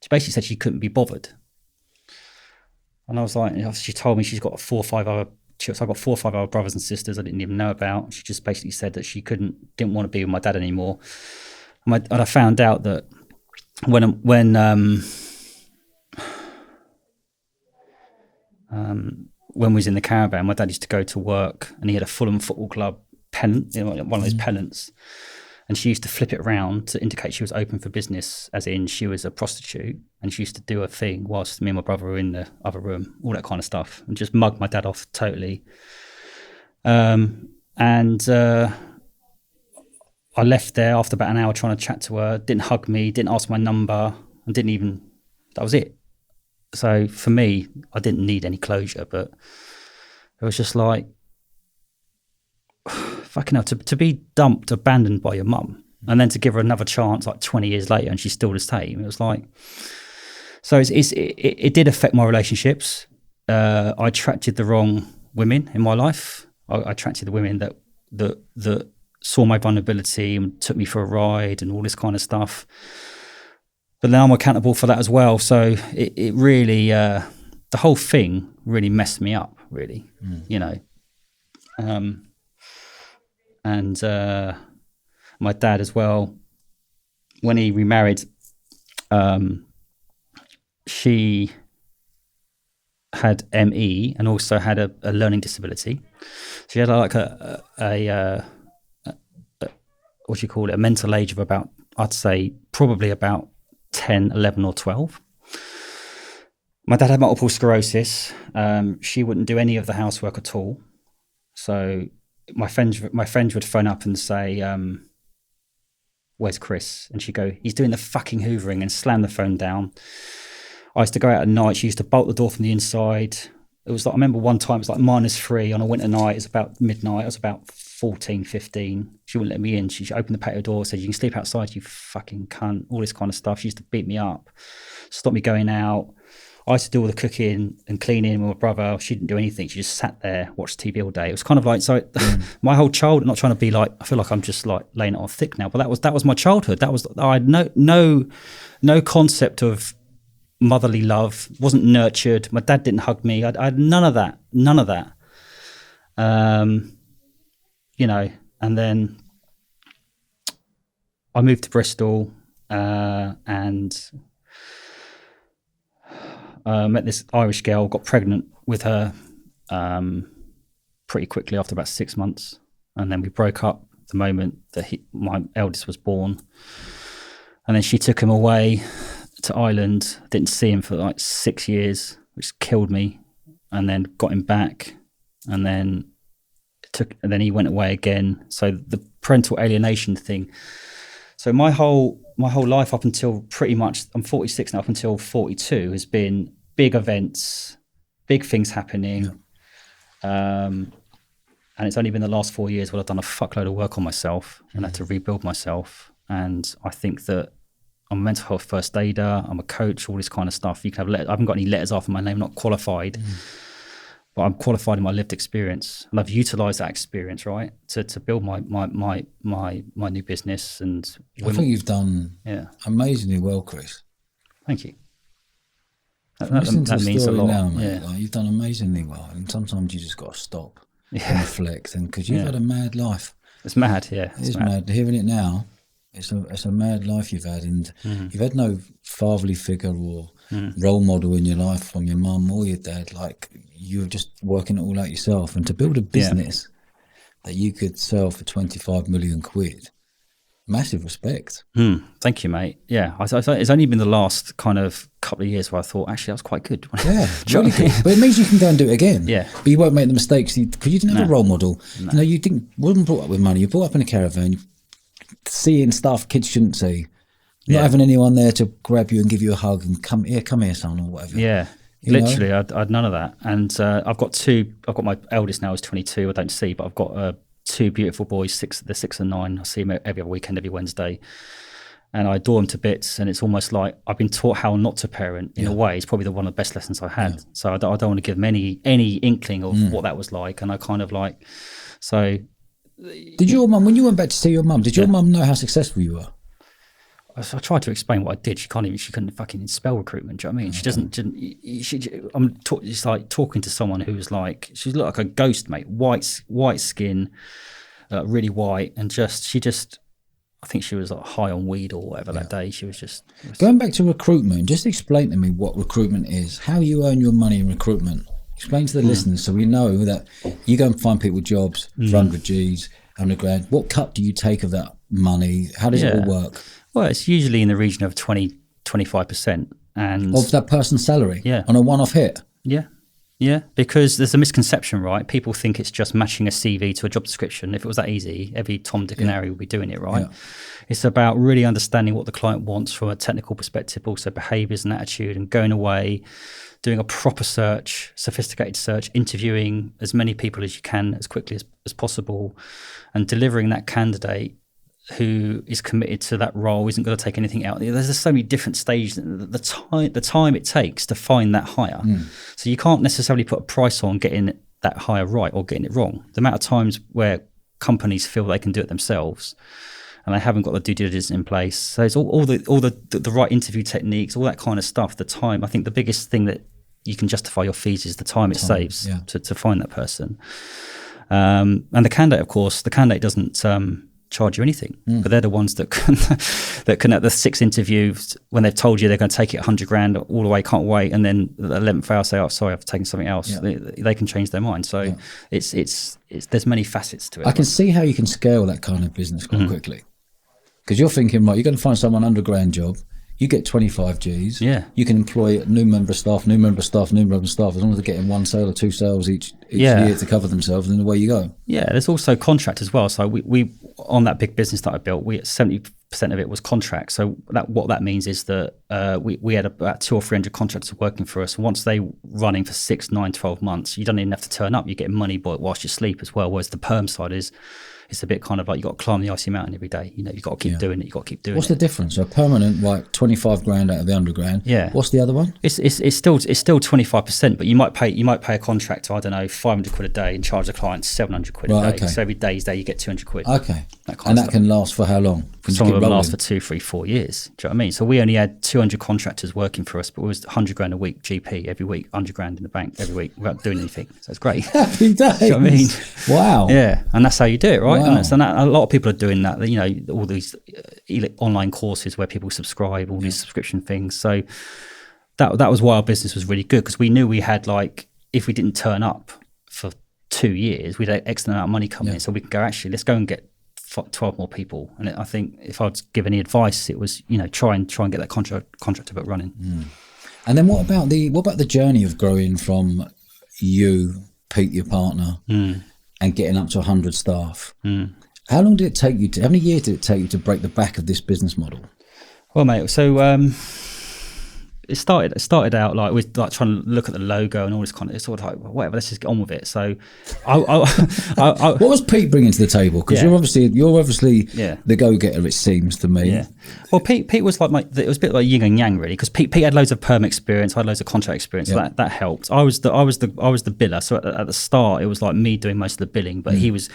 Speaker 1: basically said she couldn't be bothered. And I was like, she told me she's got 4 or 5 other children. So I've got 4 or 5 other brothers and sisters I didn't even know about. She just basically said that she didn't want to be with my dad anymore. And I found out that when we was in the caravan, my dad used to go to work, and he had a Fulham Football Club pennant, you know, one of those pennants, and she used to flip it around to indicate she was open for business, as in she was a prostitute, and she used to do a thing whilst me and my brother were in the other room, all that kind of stuff, and just mug my dad off totally. I left there after about an hour trying to chat to her, didn't hug me, didn't ask my number, and that was it. So for me, I didn't need any closure, but it was just like, fucking hell, to be dumped, abandoned by your mum, and then to give her another chance like 20 years later and she's still the same. It was like, so it did affect my relationships. I attracted the wrong women in my life. I attracted the women that saw my vulnerability and took me for a ride and all this kind of stuff. But now I'm accountable for that as well. So it really, the whole thing really messed me up, really, you know. And my dad as well, when he remarried, she had ME and also had a learning disability. She had like a what do you call it, a mental age of about, I'd say probably about 10, 11 or 12. My dad had multiple sclerosis. She wouldn't do any of the housework at all. So my friends would phone up and say, where's Chris? And she'd go, he's doing the fucking hoovering, and slam the phone down. I used to go out at night. She used to bolt the door from the inside. It was like, I remember one time it was like -3 on a winter night. It was about midnight. I was about 14, 15. She wouldn't let me in. She opened the patio door, said, you can sleep outside, you fucking cunt, all this kind of stuff. She used to beat me up, stop me going out. I used to do all the cooking and cleaning with my brother. She didn't do anything. She just sat there, watched TV all day. It was kind of like, so my whole childhood, not trying to be like, I feel like I'm just like laying it on thick now, but that was my childhood. I had no concept of motherly love, wasn't nurtured. My dad didn't hug me. I had none of that. You know, and then I moved to Bristol and met this Irish girl, got pregnant with her pretty quickly after about 6 months. And then we broke up the moment that my eldest was born. And then she took him away to Ireland. Didn't see him for like 6 years, which killed me. And then got him back. And then he went away again. So the parental alienation thing. So my whole life up until pretty much, I'm 46 now, up until 42 has been big events, big things happening. And it's only been the last 4 years where I've done a fuckload of work on myself and had to rebuild myself. And I think that I'm a mental health first aider, I'm a coach, all this kind of stuff. You can have I haven't got any letters after my name, not qualified. but I'm qualified in my lived experience, and I've utilised that experience, right, to build my new business. And
Speaker 2: I think you've done amazingly well, Chris.
Speaker 1: Thank you. That
Speaker 2: means a lot. Now, mate,
Speaker 1: yeah.
Speaker 2: Like, you've done amazingly well, and sometimes you just got to stop and reflect, and because you've had a mad life.
Speaker 1: It's mad, yeah.
Speaker 2: It's mad. Hearing it now, it's a mad life you've had, and you've had no fatherly figure or role model in your life from your mum or your dad. Like, you were just working it all out yourself, and to build a business that you could sell for 25 million quid. Massive respect.
Speaker 1: Thank you, mate. Yeah, it's only been the last kind of couple of years where I thought, actually, that was quite good.
Speaker 2: Yeah, really good. But it means you can go and do it again.
Speaker 1: Yeah.
Speaker 2: But you won't make the mistakes because you didn't have a role model. No. You wasn't brought up with money. You were brought up in a caravan, seeing stuff kids shouldn't see. Not having anyone there to grab you and give you a hug and come here, son, or whatever.
Speaker 1: Yeah. Literally, I had none of that. And I've got my eldest now is 22, I don't see, but I've got two beautiful boys, they're 6 and 9. I see them every other weekend, every Wednesday. And I adore them to bits. And it's almost like I've been taught how not to parent in a way. It's probably one of the best lessons I had. Yeah. So I don't want to give them any inkling of what that was like. And I kind of like, so.
Speaker 2: Did your mum, when you went back to see your mum, did your mum know how successful you were?
Speaker 1: I tried to explain what I did. She couldn't fucking spell recruitment. Do you know what I mean? She doesn't. It's like talking to someone who's like, she looked like a ghost, mate. White skin, really white, and I think she was like high on weed or whatever that day. She was just
Speaker 2: going back to recruitment. Just explain to me what recruitment is. How you earn your money in recruitment. Explain to the listeners so we know that you go and find people jobs for 100 G's, 100 grand. What cut do you take of that money? How does it all work?
Speaker 1: Well, it's usually in the region of 20-25%. And
Speaker 2: of that person's salary?
Speaker 1: Yeah.
Speaker 2: On a one-off hit?
Speaker 1: Yeah. Yeah, because there's a misconception, right? People think it's just matching a CV to a job description. If it was that easy, every Tom, Dick and Harry would be doing it, right? Yeah. It's about really understanding what the client wants from a technical perspective, also behaviours and attitude, and going away, doing a proper search, sophisticated search, interviewing as many people as you can as quickly as possible, and delivering that candidate who is committed to that role, isn't going to take anything out. There's just so many different stages, the time it takes to find that hire. So you can't necessarily put a price on getting that hire right or getting it wrong. The amount of times where companies feel they can do it themselves and they haven't got the due diligence in place. So it's all the right interview techniques, all that kind of stuff. The time, I think the biggest thing that you can justify your fees is the time it saves to find that person. And the candidate, of course, doesn't charge you anything, but they're the ones that can at the 6th interview, when they've told you they're going to take it 100 grand all the way, can't wait, and then the 11th hour say, oh sorry, I've taken something else. They can change their mind. So it's there's many facets to it.
Speaker 2: I can see how you can scale that kind of business quite quickly, because you're thinking, right, you're going to find someone 100 grand job, you get 25 G's. Yeah. You can employ a new member of staff, as long as they're getting one sale or two sales each year to cover themselves, and then away you go. Yeah,
Speaker 1: there's also contract as well. So we on that big business that I built, 70% of it was contract. So what that means is that we had about 200 or 300 contractors working for us. Once they running for 6, 9, 12 months, you don't even have to turn up. You get money whilst you sleep as well. Whereas the perm side it's a bit kind of like you got to climb the icy mountain every day. You know, you got to keep doing it. You got to keep doing it.
Speaker 2: What's the difference? So permanent, like 25 grand out of the 100 grand.
Speaker 1: Yeah.
Speaker 2: What's the other one?
Speaker 1: It's still 25%, but you might pay a contractor, I don't know, 500 quid a day and charge the client 700 quid a day. Okay. So every day's day you get 200 quid.
Speaker 2: Okay. That can last for how long?
Speaker 1: Some of them last for 2, 3, 4 years. Do you know what I mean? So we only had 200 contractors working for us, but it was 100 grand a week GP every week, 100 grand in the bank every week without doing anything. So it's great.
Speaker 2: Happy days.
Speaker 1: Do you know what I mean?
Speaker 2: Wow.
Speaker 1: Yeah, and that's how you do it, right?
Speaker 2: Wow.
Speaker 1: And a lot of people are doing that. You know, all these online courses where people subscribe, all these subscription things. So that was why our business was really good, because we knew we had, like, if we didn't turn up for 2 years, we'd have X amount of money coming in. So we could go, actually, let's go and get 12 more people. And I think if I'd give any advice, it was, you know, try and get that contract book running.
Speaker 2: And then what about the journey of growing from you, Pete, your partner, and getting up to 100 staff? How long did it take you how many years did it take you to break the back of this business model?
Speaker 1: Well, mate, so it started out like we're like trying to look at the logo and all this kind of, it's sort of like, well, whatever, let's just get on with it. So
Speaker 2: what was Pete bringing to the table? Because you're obviously the go-getter, it seems to me.
Speaker 1: Yeah. Well, Pete was like it was a bit like yin and yang really, because Pete had loads of perm experience, I had loads of contract experience, so that helped. I was the biller, so at the start it was like me doing most of the billing, but he was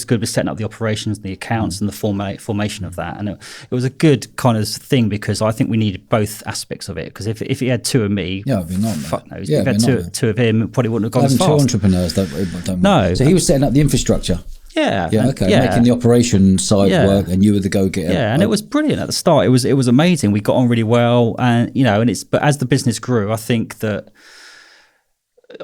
Speaker 1: good with setting up the operations, the accounts, and the formation of that, and it was a good kind of thing, because I think we needed both aspects of it. Because if he had two of me,
Speaker 2: it'd be a nightmare.
Speaker 1: Fuck knows. If he had two of him, it probably wouldn't have gone as fast.
Speaker 2: Two entrepreneurs don't
Speaker 1: no.
Speaker 2: So he was setting up the infrastructure. Making the operation side work, and you were the go-getter.
Speaker 1: Yeah, and it was brilliant at the start. It was amazing. We got on really well, and but as the business grew, I think that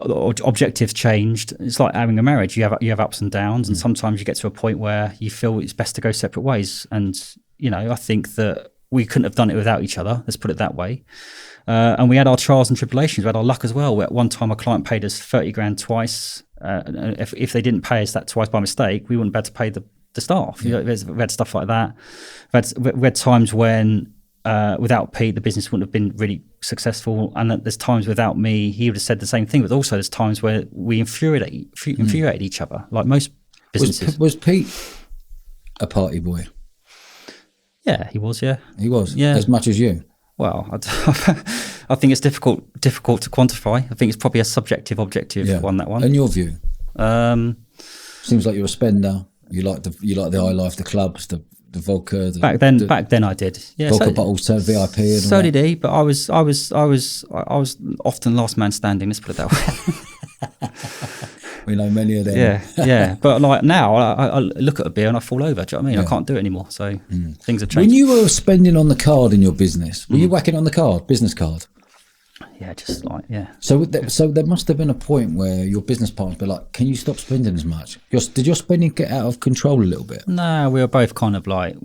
Speaker 1: objectives changed. It's like having a marriage. You have ups and downs, and sometimes you get to a point where you feel it's best to go separate ways. And I think that we couldn't have done it without each other. Let's put it that way. And we had our trials and tribulations. We had our luck as well. At one time, a client paid us 30 grand twice. If they didn't pay us that twice by mistake, we wouldn't be able to pay the staff. We had stuff like that. We had times when without Pete, the business wouldn't have been really successful. And there's times without me, he would have said the same thing. But also there's times where we infuriated each other, like most businesses.
Speaker 2: Was Pete a party boy?
Speaker 1: Yeah, he was. Yeah,
Speaker 2: he was.
Speaker 1: Yeah,
Speaker 2: as much as you.
Speaker 1: Well, I think it's difficult to quantify. I think it's probably a subjective, objective one. That one.
Speaker 2: In your view, seems like you're a spender. You like the high life, the clubs, the vodka.
Speaker 1: Back then I did. Yeah,
Speaker 2: vodka bottles turned VIP. And
Speaker 1: so did he, but I was often last man standing. Let's put it that way.
Speaker 2: We know many of them.
Speaker 1: Yeah. But like now, I look at a beer and I fall over. Do you know what I mean? I can't do it anymore. So things have changed.
Speaker 2: When you were spending on the card in your business, were you whacking on the card, business card?
Speaker 1: Yeah, just like
Speaker 2: So there must have been a point where your business partners were like, "Can you stop spending as much?" Did your spending get out of control a little bit?
Speaker 1: No, we were both kind of like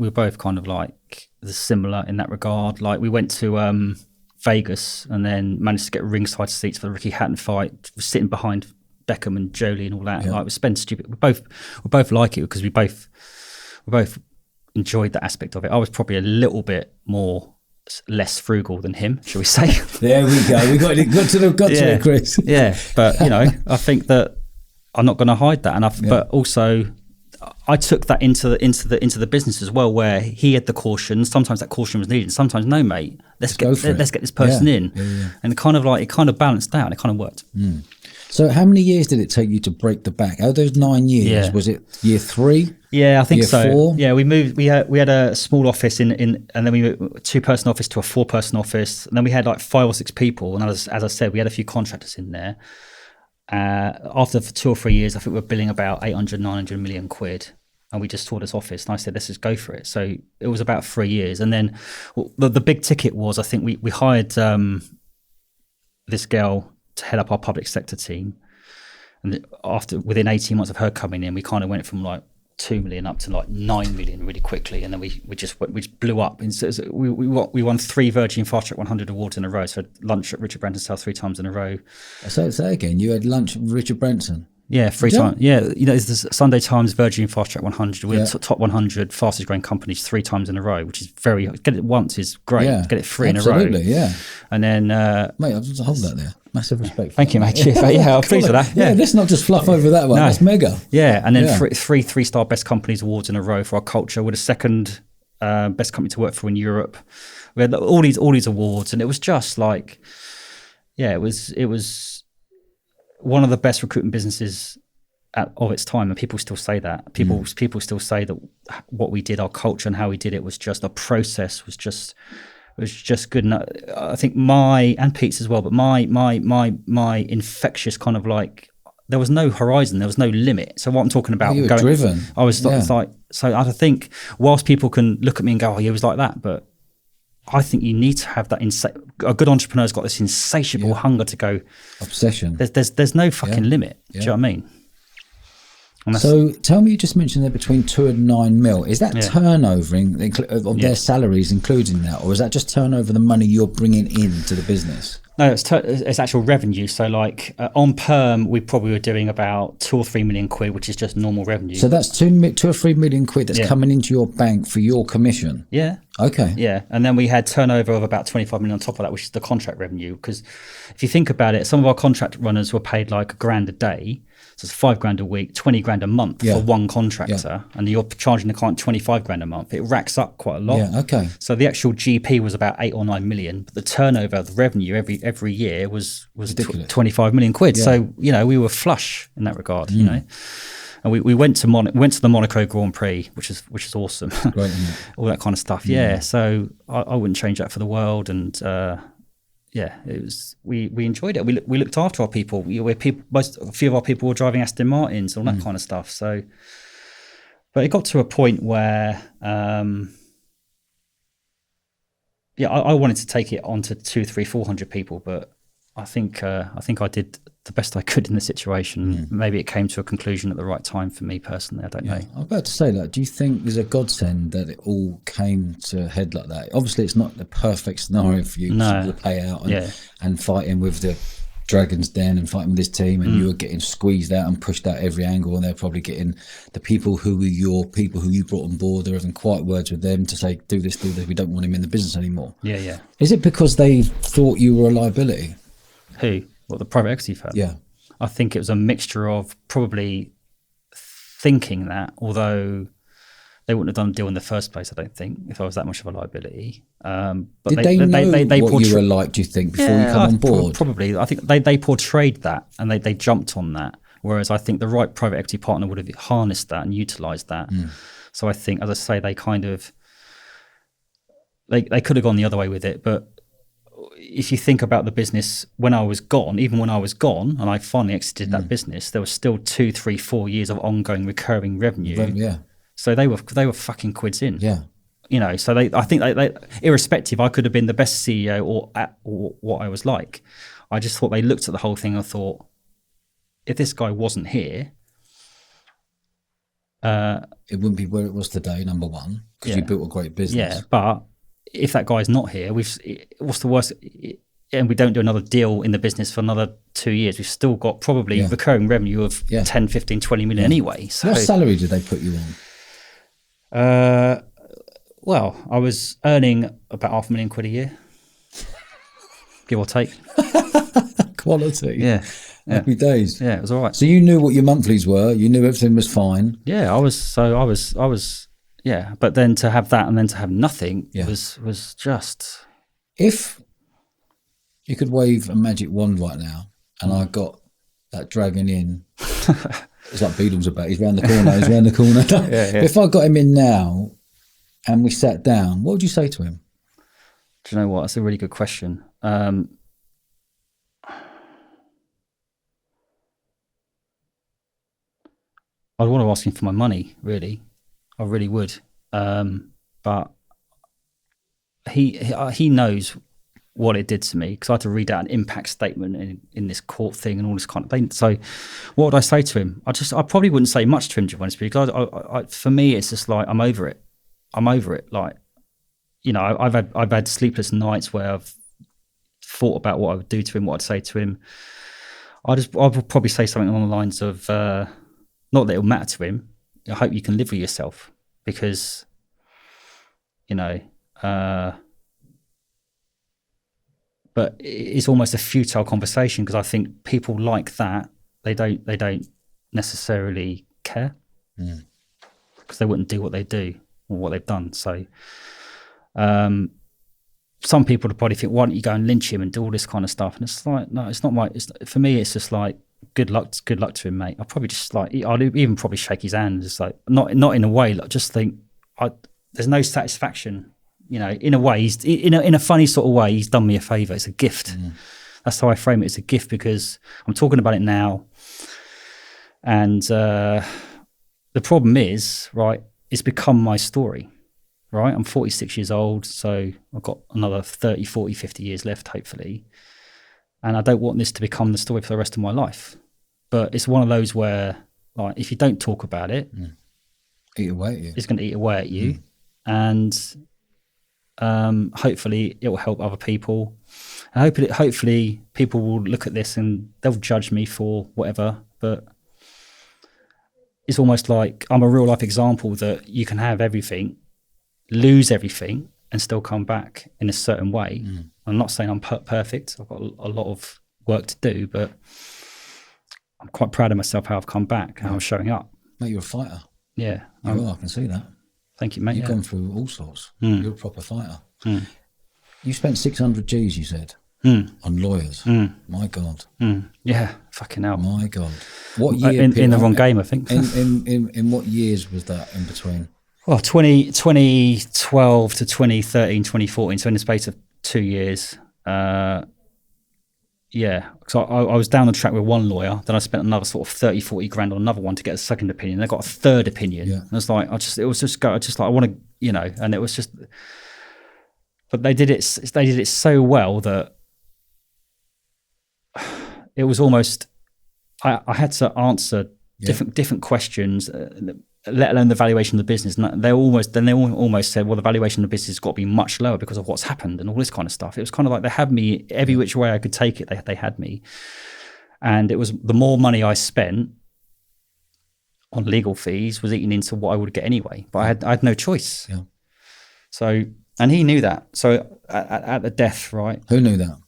Speaker 1: similar in that regard. Like we went to Vegas and then managed to get ringside seats for the Ricky Hatton fight, sitting behind Beckham and Jolie and all that. Like we spent stupid. We both like it because we both enjoyed that aspect of it. I was probably a little bit less frugal than him, shall we say?
Speaker 2: There we go. We got to it, Chris.
Speaker 1: Yeah, but I think that I'm not going to hide that, but also I took that into the business as well, where he had the caution. Sometimes that caution was needed. Sometimes no, mate. Let's get this person in, and it kind of balanced out. It kind of worked.
Speaker 2: So how many years did it take you to break the back? Out of those 9 years, was it year 3?
Speaker 1: Yeah, I think so.
Speaker 2: Year 4?
Speaker 1: Yeah, we moved. We had a small office in, and then we moved a 2-person office to a 4-person office, and then we had like 5 or 6 people. And as I said, we had a few contractors in there. After 2 or 3 years, I think we were billing about 800, 900 million quid. And we just saw this office, and I said, let's just go for it. So it was about 3 years, and then the big ticket was, I think we hired this girl to head up our public sector team, and within 18 months of her coming in, we kind of went from like 2 million up to like 9 million really quickly, and then we just blew up. And so we won 3 Virgin Fast Track 100 awards in a row. So lunch at Richard Branson South 3 times in a row.
Speaker 2: So again, you had lunch with Richard Branson.
Speaker 1: Yeah, 3 times. Yeah, it's the Sunday Times Virgin Fast Track 100. We're top 100 fastest growing companies 3 times in a row, which is get it once is great. Get it 3 in a row.
Speaker 2: Absolutely, yeah.
Speaker 1: And then,
Speaker 2: mate, I'll just hold that there. Massive respect.
Speaker 1: Thank you, mate. Yeah, I'm pleased with that.
Speaker 2: Yeah, let's not just fluff over that one. No. That's mega.
Speaker 1: Yeah, and then 3 3-star best companies awards in a row for our culture. We're the 2nd best company to work for in Europe. We had all these awards, and it was just like, it was one of the best recruitment businesses of its time, and people still say that. People still say that what we did, our culture and how we did it, was just a process. Was just good. And I think and Pete's as well, but my infectious kind of like, there was no horizon, there was no limit. So what I'm talking about,
Speaker 2: you were driven.
Speaker 1: I was like, so I think whilst people can look at me and go, oh, he was like that, but I think you need to have that. A good entrepreneur's got this insatiable hunger to go.
Speaker 2: Obsession.
Speaker 1: There's no fucking limit. Do you know what I mean?
Speaker 2: So tell me, you just mentioned there between 2 and 9 mil. Is that turnover of their salaries including that, or is that just turnover the money you're bringing into the business?
Speaker 1: No, it's actual revenue. So like on perm, we probably were doing about 2 or 3 million quid, which is just normal revenue.
Speaker 2: So that's 2 or 3 million quid that's coming into your bank for your commission.
Speaker 1: Yeah.
Speaker 2: Okay.
Speaker 1: Yeah. And then we had turnover of about 25 million on top of that, which is the contract revenue. Because if you think about it, some of our contract runners were paid like $1,000 a day. So it's $5,000 a week, 20 grand a month for one contractor, and you're charging the client 25 grand a month. It racks up quite a lot.
Speaker 2: Yeah, okay.
Speaker 1: So the actual GP was about 8 or 9 million, but the turnover, the revenue every year was 25 million quid. Yeah. So we were flush in that regard. And we went to the Monaco Grand Prix, which is awesome.
Speaker 2: Great,
Speaker 1: all that kind of stuff. Yeah. So I wouldn't change that for the world, and. It was. We enjoyed it. We looked after our people. A few of our people were driving Aston Martins, all that kind of stuff. So, but it got to a point where, I wanted to take it on to 200, 300, 400 people, but I think I did the best I could in the situation. Maybe it came to a conclusion at the right time for me personally. I don't know.
Speaker 2: I'm about to say that. Do you think there's a godsend that it all came to a head like that? Obviously, it's not the perfect scenario for you to pay out and fighting with the Dragons Den and fighting with this team, and you were getting squeezed out and pushed out every angle, and they're probably getting the people who were your people who you brought on board. They're having quiet words with them to say, do this, we don't want him in the business anymore.
Speaker 1: Yeah.
Speaker 2: Is it because they thought you were a liability?
Speaker 1: Who? What, the private equity firm?
Speaker 2: Yeah.
Speaker 1: I think it was a mixture of probably thinking that, although they wouldn't have done a deal in the first place, I don't think, if I was that much of a liability. But
Speaker 2: did they know what you were like, do you think, before you come on board?
Speaker 1: Probably. I think they portrayed that, and they jumped on that, whereas I think the right private equity partner would have harnessed that and utilised that. So I think, as I say, they kind of... They could have gone the other way with it, but if you think about the business when I was gone, even when I was gone and I finally exited that business, there was still 2, 3, 4 years of ongoing recurring revenue.
Speaker 2: Yeah.
Speaker 1: So they were fucking quids in.
Speaker 2: Yeah.
Speaker 1: So I think they irrespective, I could have been the best CEO or what I was like. I just thought they looked at the whole thing and thought, if this guy wasn't here,
Speaker 2: it wouldn't be where it was today, number one, because you built a great business.
Speaker 1: Yeah, but if that guy's not here, what's the worst? And we don't do another deal in the business for another 2 years. We've still got probably recurring revenue of 10, 15, 20 million anyway. So,
Speaker 2: what salary did they put you on?
Speaker 1: Well, I was earning about £500,000 a year, give or take.
Speaker 2: Quality.
Speaker 1: Yeah.
Speaker 2: Happy days.
Speaker 1: Yeah, it was all right.
Speaker 2: So you knew what your monthlies were. You knew everything was fine.
Speaker 1: Yeah, I was. Yeah, but then to have that and then to have nothing was just...
Speaker 2: If you could wave a magic wand right now and I got that dragon in, it's like Beatles about, he's round the corner.
Speaker 1: Yeah.
Speaker 2: If I got him in now and we sat down, what would you say to him?
Speaker 1: Do you know what? That's a really good question. I'd want to ask him for my money, really. I really would, but he knows what it did to me, because I had to read out an impact statement in this court thing and all this kind of thing. So, what would I say to him? I probably wouldn't say much to him, to be honest, because for me it's just like I'm over it. Like, I've had sleepless nights where I've thought about what I would do to him, what I'd say to him. I would probably say something along the lines of, not that it'll matter to him. I hope you can live with yourself, because, but it's almost a futile conversation, because I think people like that, they don't necessarily care, because they wouldn't do what they do or what they've done. So, some people would probably think, why don't you go and lynch him and do all this kind of stuff? And it's like, no, it's not for me, it's just like, good luck to him, mate. I'll probably just I'd even probably shake his hand, just like, not in a way, like, just think, there's no satisfaction, in a way, he's in a funny sort of way, he's done me a favor. It's a gift. That's how I frame it. It's a gift, because I'm talking about it now, and the problem is, right, it's become my story, right? I'm 46 years old, so I've got another 30, 40, 50 years left, hopefully. And I don't want this to become the story for the rest of my life. But it's one of those where, like, if you don't talk about it,
Speaker 2: eat away at you.
Speaker 1: It's going to eat away at you. And hopefully it will help other people. Hopefully people will look at this and they'll judge me for whatever, but it's almost like I'm a real life example that you can have everything, lose everything, and still come back in a certain way. I'm not saying I'm perfect. I've got a lot of work to do, but I'm quite proud of myself, how I've come back, how I'm showing up.
Speaker 2: Mate, you're a fighter.
Speaker 1: Yeah.
Speaker 2: You are, I can see that.
Speaker 1: Thank you, mate.
Speaker 2: You've gone through all sorts. You're a proper fighter. You spent 600 G's, you said, on lawyers. My God.
Speaker 1: Yeah, fucking hell.
Speaker 2: My God. What year?
Speaker 1: In the wrong game, I think.
Speaker 2: In what years was that in between?
Speaker 1: Well, 2012 to 2013, 2014. So in the space of 2 years. Yeah, so I was down the track with one lawyer. Then I spent another sort of 30, 40 grand on another one to get a second opinion. I got a third opinion. And it's like, I want to, you know, and it was just, but they did it so well that it was almost, I had to answer different questions, let alone the valuation of the business. And they almost said, well, the valuation of the business has got to be much lower because of what's happened and all this kind of stuff. It was kind of like they had me every which way I could take it. They had me. And it was the more money I spent on legal fees was eating into what I would get anyway. But I had no choice. Yeah. So, and he knew that. So at the death, right?
Speaker 2: Who knew that?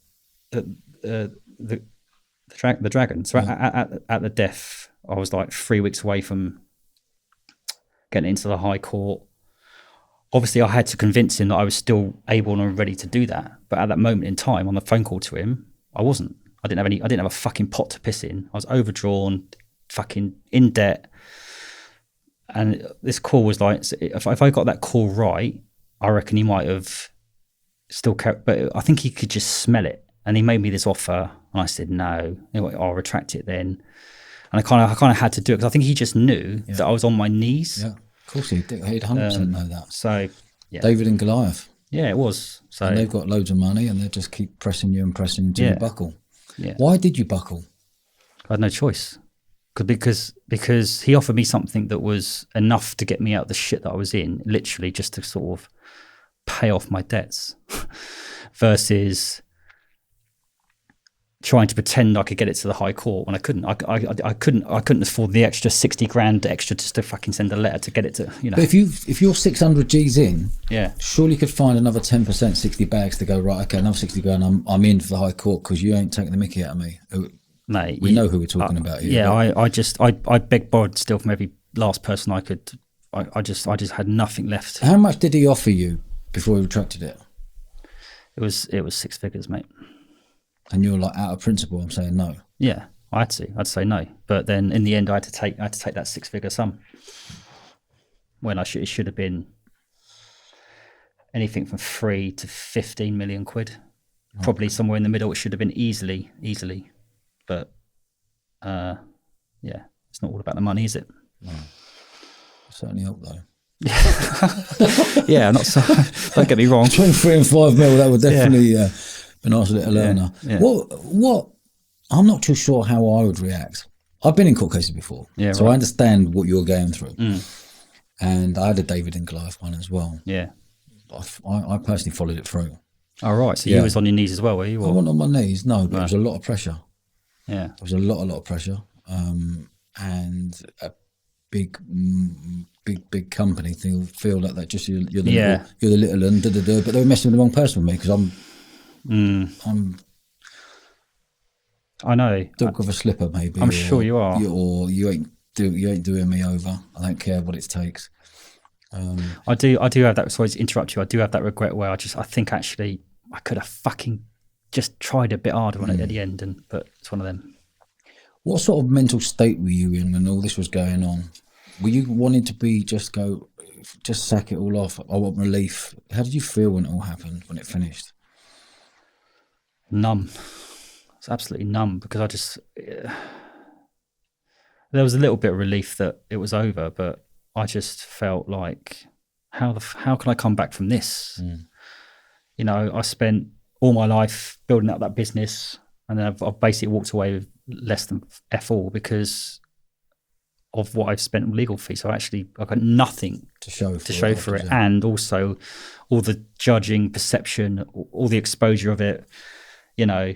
Speaker 1: The dragon. So at the death, I was like 3 weeks away from getting into the High Court. Obviously, I had to convince him that I was still able and ready to do that. But at that moment in time, on the phone call to him, I wasn't. I didn't have a fucking pot to piss in. I was overdrawn, fucking in debt. And this call was like, if I got that call right, I reckon he might have still kept, but I think he could just smell it. And he made me this offer, and I said no. Anyway, I'll retract it then. And I kind of had to do it because I think he just knew that I was on my knees. Yeah,
Speaker 2: of course he did. He'd 100% know that.
Speaker 1: So, yeah.
Speaker 2: David and Goliath.
Speaker 1: Yeah, it was. So,
Speaker 2: and they've got loads of money, and they just keep pressing you until you buckle.
Speaker 1: Yeah.
Speaker 2: Why did you buckle?
Speaker 1: I had no choice. Because he offered me something that was enough to get me out of the shit that I was in, literally just to sort of pay off my debts, versus trying to pretend I could get it to the High Court when I couldn't. I couldn't afford the extra 60 grand extra just to fucking send a letter to get it to, you know.
Speaker 2: But if you're 600 G's in,
Speaker 1: yeah,
Speaker 2: surely you could find another 10%, 60 bags to go, right, okay, another 60 grand, I'm in for the High Court because you ain't taking the mickey out of me.
Speaker 1: Mate,
Speaker 2: we know who we're talking about here.
Speaker 1: Yeah, I begged, borrowed, still from every last person I could. I just had nothing left.
Speaker 2: How much did he offer you before he retracted it?
Speaker 1: It was 6 figures, mate. And
Speaker 2: you're like, out of principle, I'm saying no.
Speaker 1: Yeah, I'd say no. But then in the end, I had to take that 6 figure sum when it should have been anything from 3 to 15 million quid. Oh. Probably somewhere in the middle. It should have been easily. But yeah, it's not all about the money, is it?
Speaker 2: No. I certainly hope though.
Speaker 1: Yeah, not so. Don't get me wrong.
Speaker 2: Between 3 and 5 mil, that would definitely be a nice little earner.
Speaker 1: Yeah.
Speaker 2: What? I'm not too sure how I would react. I've been in court cases before, so I understand what you're going through. And I had a David and Goliath one as well.
Speaker 1: Yeah,
Speaker 2: I personally followed it through.
Speaker 1: Oh, right. So you was on your knees as well, were you? Or?
Speaker 2: I wasn't on my knees, no, but it was a lot of pressure.
Speaker 1: Yeah,
Speaker 2: there was a lot of pressure, and a big company feel like that. Just you're the little and but they were messing with the wrong person with me because I'm.
Speaker 1: I know.
Speaker 2: Dog with a slipper, maybe.
Speaker 1: I'm sure you are.
Speaker 2: You ain't doing me over. I don't care what it takes.
Speaker 1: I do have that. Sorry to interrupt you. I do have that regret where I think actually I could have fucking just tried a bit harder on it at the end, but it's one of them.
Speaker 2: What sort of mental state were you in when all this was going on? Were you wanting to just sack it all off? I want relief. How did you feel when it all happened, when it finished?
Speaker 1: Numb. It's absolutely numb because there was a little bit of relief that it was over, but I just felt like, how can I come back from this? You know, I spent all my life building up that business, and then I've basically walked away with less than F all because of what I've spent on legal fees. So actually, I've got nothing to show for it, and also all the judging, perception, all the exposure of it. you know,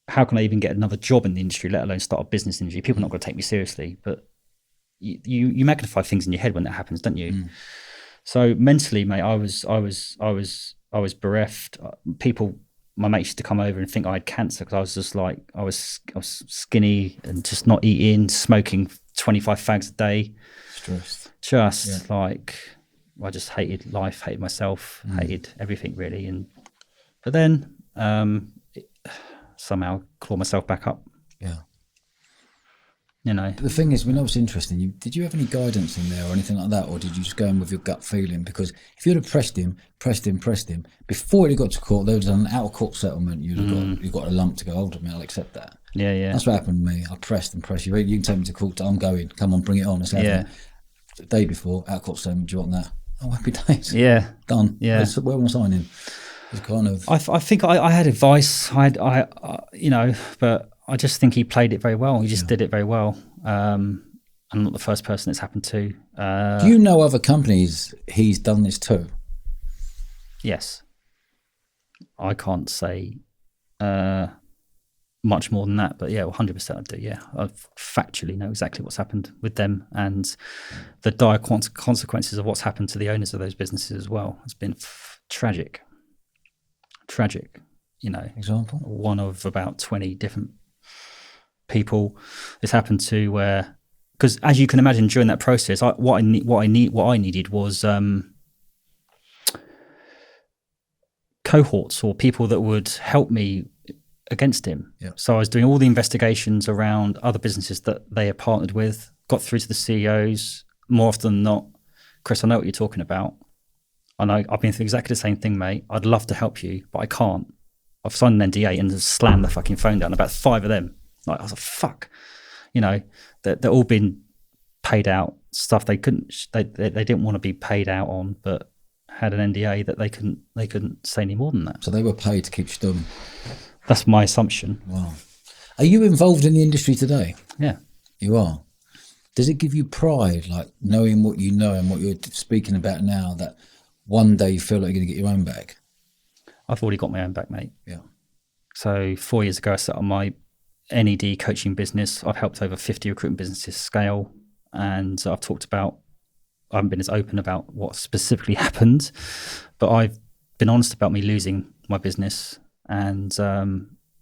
Speaker 1: how can I even get another job in the industry, let alone start a business in the industry? People are not going to take me seriously, but you magnify things in your head when that happens, don't you? So mentally, mate, I was bereft. People, my mates used to come over and think I had cancer because I was just like, I was skinny and just not eating, smoking 25 fags a day.
Speaker 2: Stressed.
Speaker 1: Like, I just hated life, hated myself, hated everything really. But then somehow claw myself back up.
Speaker 2: Yeah.
Speaker 1: You know.
Speaker 2: But the thing is, we know it's interesting. Did you have any guidance in there or anything like that, or did you just go in with your gut feeling? Because if you'd have pressed him before he got to court, there was an out of court settlement. You've got a lump to go. Hold on, I'll accept that.
Speaker 1: Yeah.
Speaker 2: That's what happened to me. I pressed. You can take me to court. I'm going. Come on, bring it on. Let's have it. The day before, out of court settlement. Do you want that? Oh, happy days.
Speaker 1: Yeah,
Speaker 2: done.
Speaker 1: Yeah,
Speaker 2: where am I signing? It's kind of.
Speaker 1: I think I had advice. I you know, but I just think he played it very well. He just did it very well. I'm not the first person it's happened to.
Speaker 2: Do you know other companies he's done this to?
Speaker 1: Yes. I can't say much more than that, but yeah, 100% I do. Yeah, I factually know exactly what's happened with them and the dire consequences of what's happened to the owners of those businesses as well. It's been tragic. You know,
Speaker 2: example,
Speaker 1: one of about 20 different people this happened to, where, because as you can imagine, during that process, what I needed was cohorts or people that would help me against him.
Speaker 2: Yeah.
Speaker 1: So I was doing all the investigations around other businesses that they had partnered with, got through to the CEOs. More often than not, Chris, I know what you're talking about. I know I've been through exactly the same thing, mate. I'd love to help you, but I can't. I've signed an NDA and just slammed the fucking phone down. About 5 of them. Like, I was like, fuck. You know, they're all been paid out stuff they didn't want to be paid out on, but had an NDA that they couldn't say any more than that.
Speaker 2: So they were paid to keep stum.
Speaker 1: That's my assumption.
Speaker 2: Wow. Are you involved in the industry today?
Speaker 1: Yeah.
Speaker 2: You are. Does it give you pride, like knowing what you know and what you're speaking about now, that one day you feel like you're going to get your own back?
Speaker 1: I've already got my own back, mate.
Speaker 2: Yeah.
Speaker 1: So 4 years ago, I set up my NED coaching business. I've helped over 50 recruitment businesses scale, and I haven't been as open about what specifically happened, but I've been honest about me losing my business and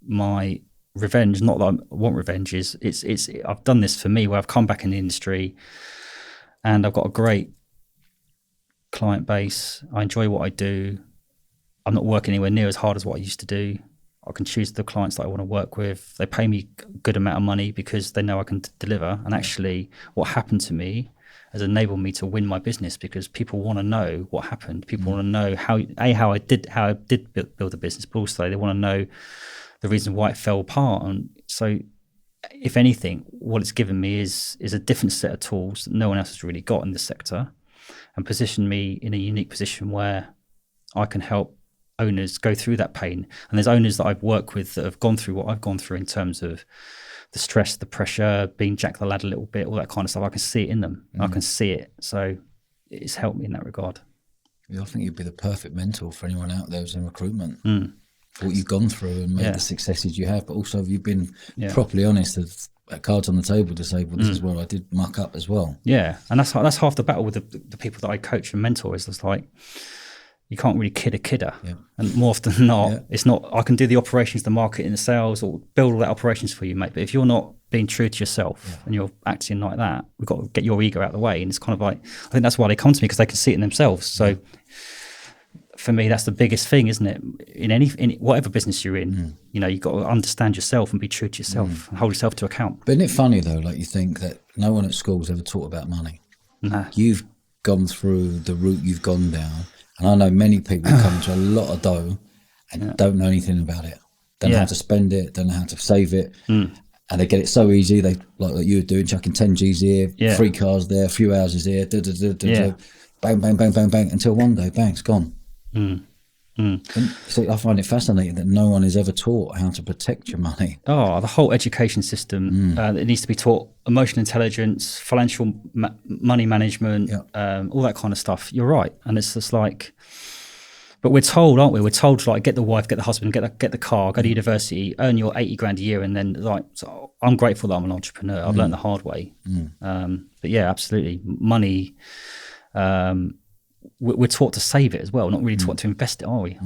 Speaker 1: my revenge. Not that I want revenge. I've done this for me, where I've come back in the industry and I've got a great client base. I enjoy what I do. I'm not working anywhere near as hard as what I used to do. I can choose the clients that I want to work with. They pay me a good amount of money because they know I can deliver. And actually, what happened to me has enabled me to win my business, because people want to know what happened. People want to know how I did build a business, but also they want to know the reason why it fell apart. And so, if anything, what it's given me is a different set of tools that no one else has really got in this sector, and positioned me in a unique position where I can help owners go through that pain. And there's owners that I've worked with that have gone through what I've gone through in terms of the stress, the pressure, being jacked the ladder a little bit, all that kind of stuff. I can see it in them. I can see it. So it's helped me in that regard.
Speaker 2: Yeah, I think you'd be the perfect mentor for anyone out there who's in recruitment. For what you've gone through and made the successes you have, but also you've been properly honest at cards on the table to say, well, this is where I did muck up as well.
Speaker 1: Yeah, and that's half the battle with the people that I coach and mentor, is just like, you can't really kid a kidder. Yeah. And more often than not, it's not, I can do the operations, the marketing, the sales, or build all that operations for you, mate. But if you're not being true to yourself and you're acting like that, we've got to get your ego out of the way. And it's kind of like, I think that's why they come to me, because they can see it in themselves. So for me, that's the biggest thing, isn't it? In whatever business you're in, you know, you've got to understand yourself and be true to yourself and hold yourself to account.
Speaker 2: But isn't it funny though, like you think that no one at school's ever taught about money?
Speaker 1: Nah.
Speaker 2: You've gone through the route you've gone down. And I know many people come to a lot of dough and don't know anything about it. Don't know how to spend it, don't know how to save it. And they get it so easy. They, like you were doing, chucking 10 G's here, 3 cars there, a few houses here, bang, bang, bang, bang, bang, until one day, bang, it's gone. So I find it fascinating that no one is ever taught how to protect your money.
Speaker 1: Oh, the whole education system, it needs to be taught emotional intelligence, financial money management, all that kind of stuff. You're right. And it's just like, But we're told, aren't we? We're told like get the wife, get the husband, get the car, go to university, earn your 80 grand a year, and then like. So I'm grateful that I'm an entrepreneur. I've learned the hard way. But yeah, absolutely, money. We're taught to save it as well, not really taught to invest it, are we?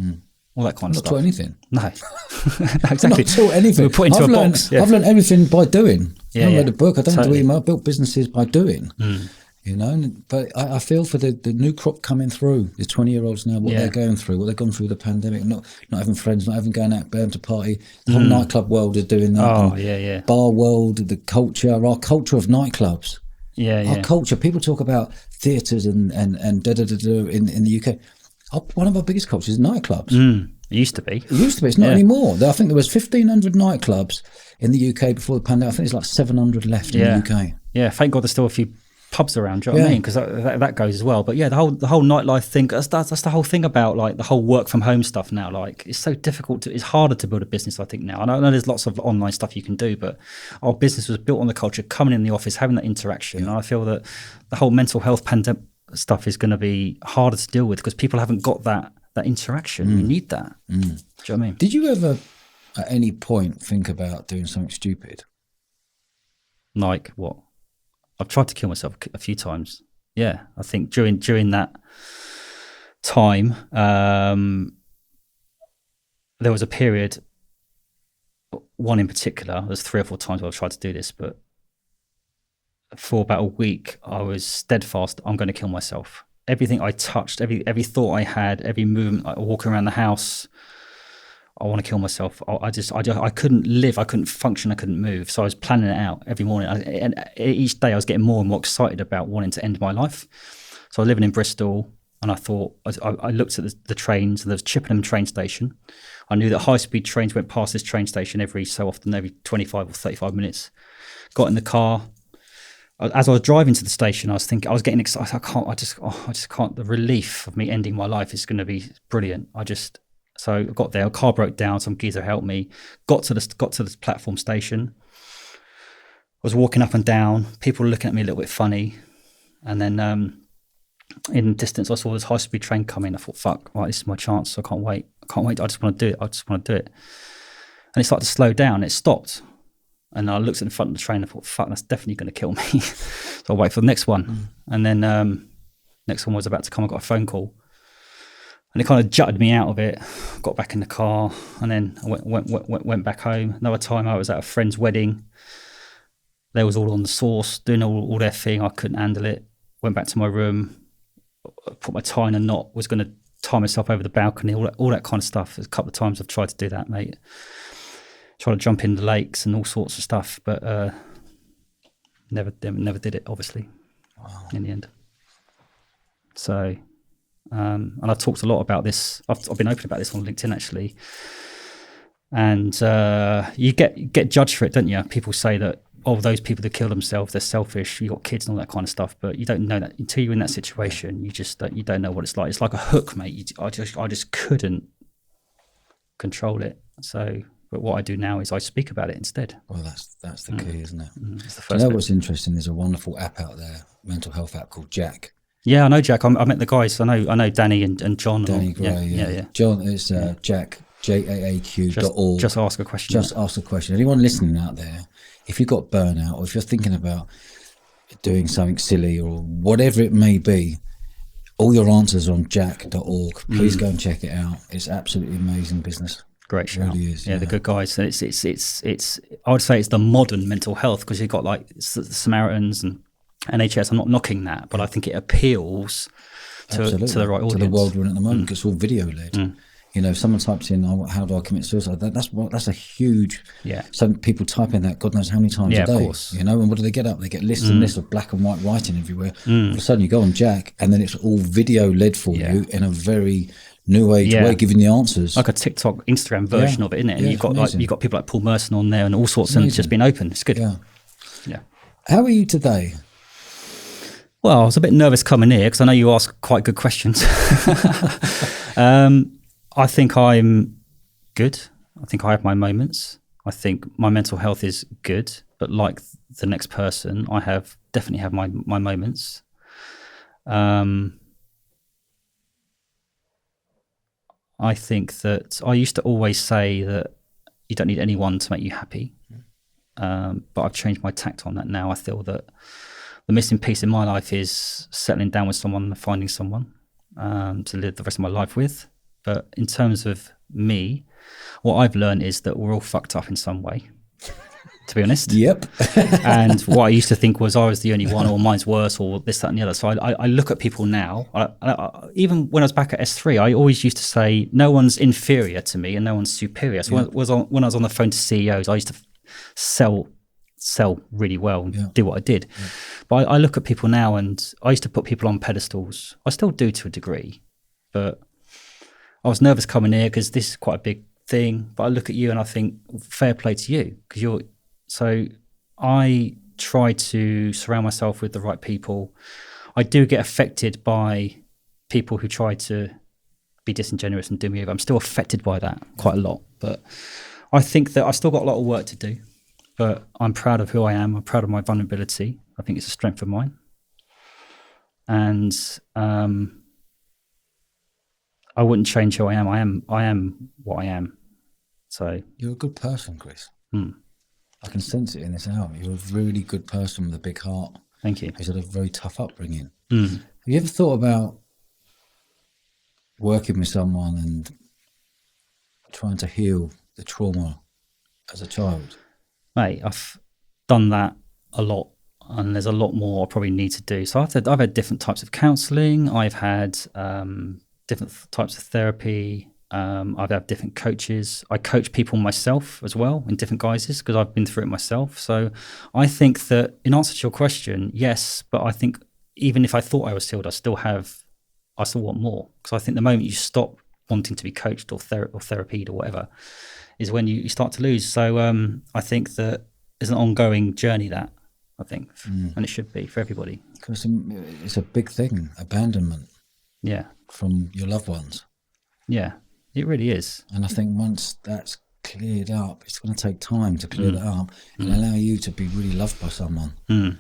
Speaker 1: All that kind of stuff.
Speaker 2: Not taught anything.
Speaker 1: No, exactly.
Speaker 2: Not taught anything.
Speaker 1: We're put into a box. Yeah.
Speaker 2: I've learned everything by doing.
Speaker 1: Yeah,
Speaker 2: I read a book. I don't
Speaker 1: totally.
Speaker 2: do email. I built businesses by doing. You know, but I feel for the new crop coming through, the 20-year-olds now, what they're going through, what they've gone through the pandemic, not having friends, not having going out, going to party. The whole nightclub world is doing that.
Speaker 1: Oh, yeah.
Speaker 2: Bar world, the culture, our culture of nightclubs. Our culture. People talk about theatres and da-da-da-da in the UK. One of our biggest cultures is nightclubs.
Speaker 1: It used to be.
Speaker 2: It used to be. It's not anymore. I think there was 1,500 nightclubs in the UK before the pandemic. I think it's like 700 left in the UK.
Speaker 1: Yeah, thank God there's still a few pubs around. Do you know what I mean? Because that goes as well. But yeah, the whole nightlife thing. That's the whole thing about like the whole work from home stuff now. Like it's so difficult. It's harder to build a business, I think now. I know there's lots of online stuff you can do, but our business was built on the culture, coming in the office, having that interaction. And I feel that the whole mental health pandemic stuff is going to be harder to deal with because people haven't got that interaction. You need that. Do you know what I mean?
Speaker 2: Did you ever, at any point, think about doing something stupid?
Speaker 1: Like what? I've tried to kill myself a few times. Yeah, I think during that time, there was a period, one in particular, there's 3 or 4 times where I've tried to do this, but for about a week, I was steadfast, I'm going to kill myself. Everything I touched, every thought I had, every movement, like walking around the house, I want to kill myself. I couldn't live, I couldn't function, I couldn't move. So I was planning it out every morning. And each day I was getting more and more excited about wanting to end my life. So I was living in Bristol and I thought, I looked at the trains and there was Chippenham train station. I knew that high-speed trains went past this train station every so often, every 25 or 35 minutes. Got in the car. As I was driving to the station, I was getting excited. I just can't. The relief of me ending my life is going to be brilliant. So I got there, a car broke down, some geezer helped me, got to the platform station. I was walking up and down, people were looking at me a little bit funny. And then in the distance, I saw this high-speed train coming. I thought, fuck, right, this is my chance. I can't wait. I just want to do it. And it started to slow down. It stopped. And I looked at the front of the train and I thought, fuck, that's definitely going to kill me. So I wait for the next one. And then next one was about to come. I got a phone call. And it kind of jutted me out of it. Got back in the car, and then I went back home. Another time I was at a friend's wedding. They was all on the sauce, doing all their thing. I couldn't handle it. Went back to my room, put my tie in a knot, was going to tie myself over the balcony, all that kind of stuff. There's a couple of times I've tried to do that, mate. Tried to jump in the lakes and all sorts of stuff, but never did it, obviously, in the end. So... and I've talked a lot about this. I've been open about this on LinkedIn actually. And you get judged for it, don't you? People say that, those people that kill themselves, they're selfish. You got kids and all that kind of stuff, but you don't know that until you're in that situation. You don't know what it's like. It's like a hook, mate. I just couldn't control it. So, but what I do now is I speak about it instead.
Speaker 2: Well, that's the key, isn't it?
Speaker 1: It's the first
Speaker 2: Do you know
Speaker 1: bit.
Speaker 2: what's interesting? There's a wonderful app out there, mental health app called Jack.
Speaker 1: Yeah, I know Jack. I met the guys. I know Danny and John.
Speaker 2: Danny Gray, yeah. John is Jack, JAAQ.org.
Speaker 1: Just ask a question.
Speaker 2: Just ask a question. Anyone listening out there, if you've got burnout or if you're thinking about doing something silly or whatever it may be, all your answers are on jack.org. Please go and check it out. It's absolutely amazing business.
Speaker 1: Great show.
Speaker 2: It really is.
Speaker 1: Yeah, the good guys. It's I would say it's the modern mental health because you've got like the Samaritans and NHS. I'm not knocking that, but I think it appeals to the right audience.
Speaker 2: To the world we're in at the moment, because it's all video led. You know, if someone types in, how do I commit suicide? That's a huge...
Speaker 1: Yeah.
Speaker 2: Some people type in that God knows how many times a day.
Speaker 1: Of course.
Speaker 2: You know, and what do they get up? They get lists and lists of black and white writing everywhere. All of a sudden you go on Jack and then it's all video led for you in a very new age way, giving the answers.
Speaker 1: Like a TikTok, Instagram version of it, isn't it? And you've got people like Paul Merson on there and all sorts, and it's just been open. It's good. Yeah.
Speaker 2: How are you today?
Speaker 1: Well, I was a bit nervous coming here because I know you ask quite good questions. I think I'm good. I think I have my moments. I think my mental health is good, but like the next person, I definitely have my moments. I think that I used to always say that you don't need anyone to make you happy. But I've changed my tact on that now. I feel that the missing piece in my life is settling down with someone and finding someone to live the rest of my life with. But in terms of me, what I've learned is that we're all fucked up in some way, to be honest.
Speaker 2: Yep.
Speaker 1: And what I used to think was I was the only one, or mine's worse, or this, that, and the other. So I look at people now. Even when I was back at S3, I always used to say no one's inferior to me and no one's superior. So when I was on the phone to CEOs, I used to sell really well and do what I did. Yeah. But I look at people now, and I used to put people on pedestals. I still do to a degree, but I was nervous coming here because this is quite a big thing. But I look at you and I think fair play to you, because you're. So I try to surround myself with the right people. I do get affected by people who try to be disingenuous and do me over. I'm still affected by that quite a lot, but I think that I've still got a lot of work to do. But I'm proud of who I am. I'm proud of my vulnerability. I think it's a strength of mine. And I wouldn't change who I am. I am what I am. So
Speaker 2: you're a good person, Chris. I can sense it in this hour. You're a really good person with a big heart.
Speaker 1: Thank you.
Speaker 2: He's had a very tough upbringing. Have you ever thought about working with someone and trying to heal the trauma as a child?
Speaker 1: Mate, I've done that a lot, and there's a lot more I probably need to do. So I've had different types of counselling. I've had different types of therapy. I've had different coaches. I coach people myself as well in different guises because I've been through it myself. So I think that in answer to your question, yes, but I think even if I thought I was healed, I still want more, because I think the moment you stop wanting to be coached or therapied or whatever is when you start to lose. So I think that it's an ongoing journey, that I think, and it should be for everybody.
Speaker 2: Because it's a big thing, abandonment.
Speaker 1: Yeah.
Speaker 2: From your loved ones.
Speaker 1: Yeah. It really is.
Speaker 2: And I think once that's cleared up, it's going to take time to clear that up and allow you to be really loved by someone and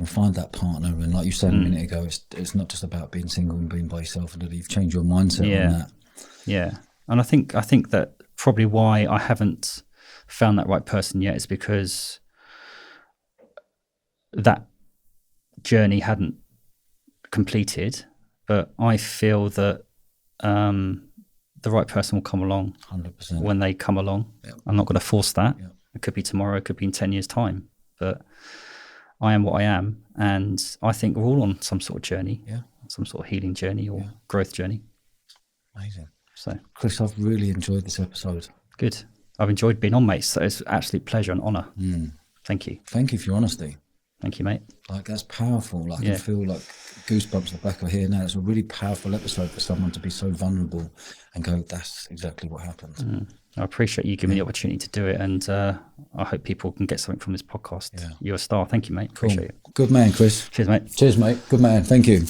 Speaker 2: find that partner. And like you said a minute ago, it's not just about being single and being by yourself, and that you've changed your mindset on that. Yeah.
Speaker 1: And I think that probably why I haven't found that right person yet is because that journey hadn't completed. But I feel that the right person will come along
Speaker 2: 100%.
Speaker 1: When they come along.
Speaker 2: Yep.
Speaker 1: I'm not going to force that.
Speaker 2: Yep.
Speaker 1: It could be tomorrow, it could be in 10 years' time. But I am what I am, and I think we're all on some sort of journey, some sort of healing journey or growth journey.
Speaker 2: Amazing.
Speaker 1: So,
Speaker 2: Chris, I've really enjoyed this episode.
Speaker 1: Good. I've enjoyed being on, mate. So it's an absolute pleasure and honour. Thank you.
Speaker 2: Thank you for your honesty.
Speaker 1: Thank you, mate.
Speaker 2: Like, that's powerful. Like, I feel like goosebumps at the back of here now. It's a really powerful episode for someone to be so vulnerable and go, that's exactly what happened.
Speaker 1: I appreciate you giving me the opportunity to do it, and I hope people can get something from this podcast. You're a star. Thank you, mate. Appreciate it.
Speaker 2: Good man, Chris.
Speaker 1: Cheers, mate.
Speaker 2: Cheers, mate. Good man. Thank you.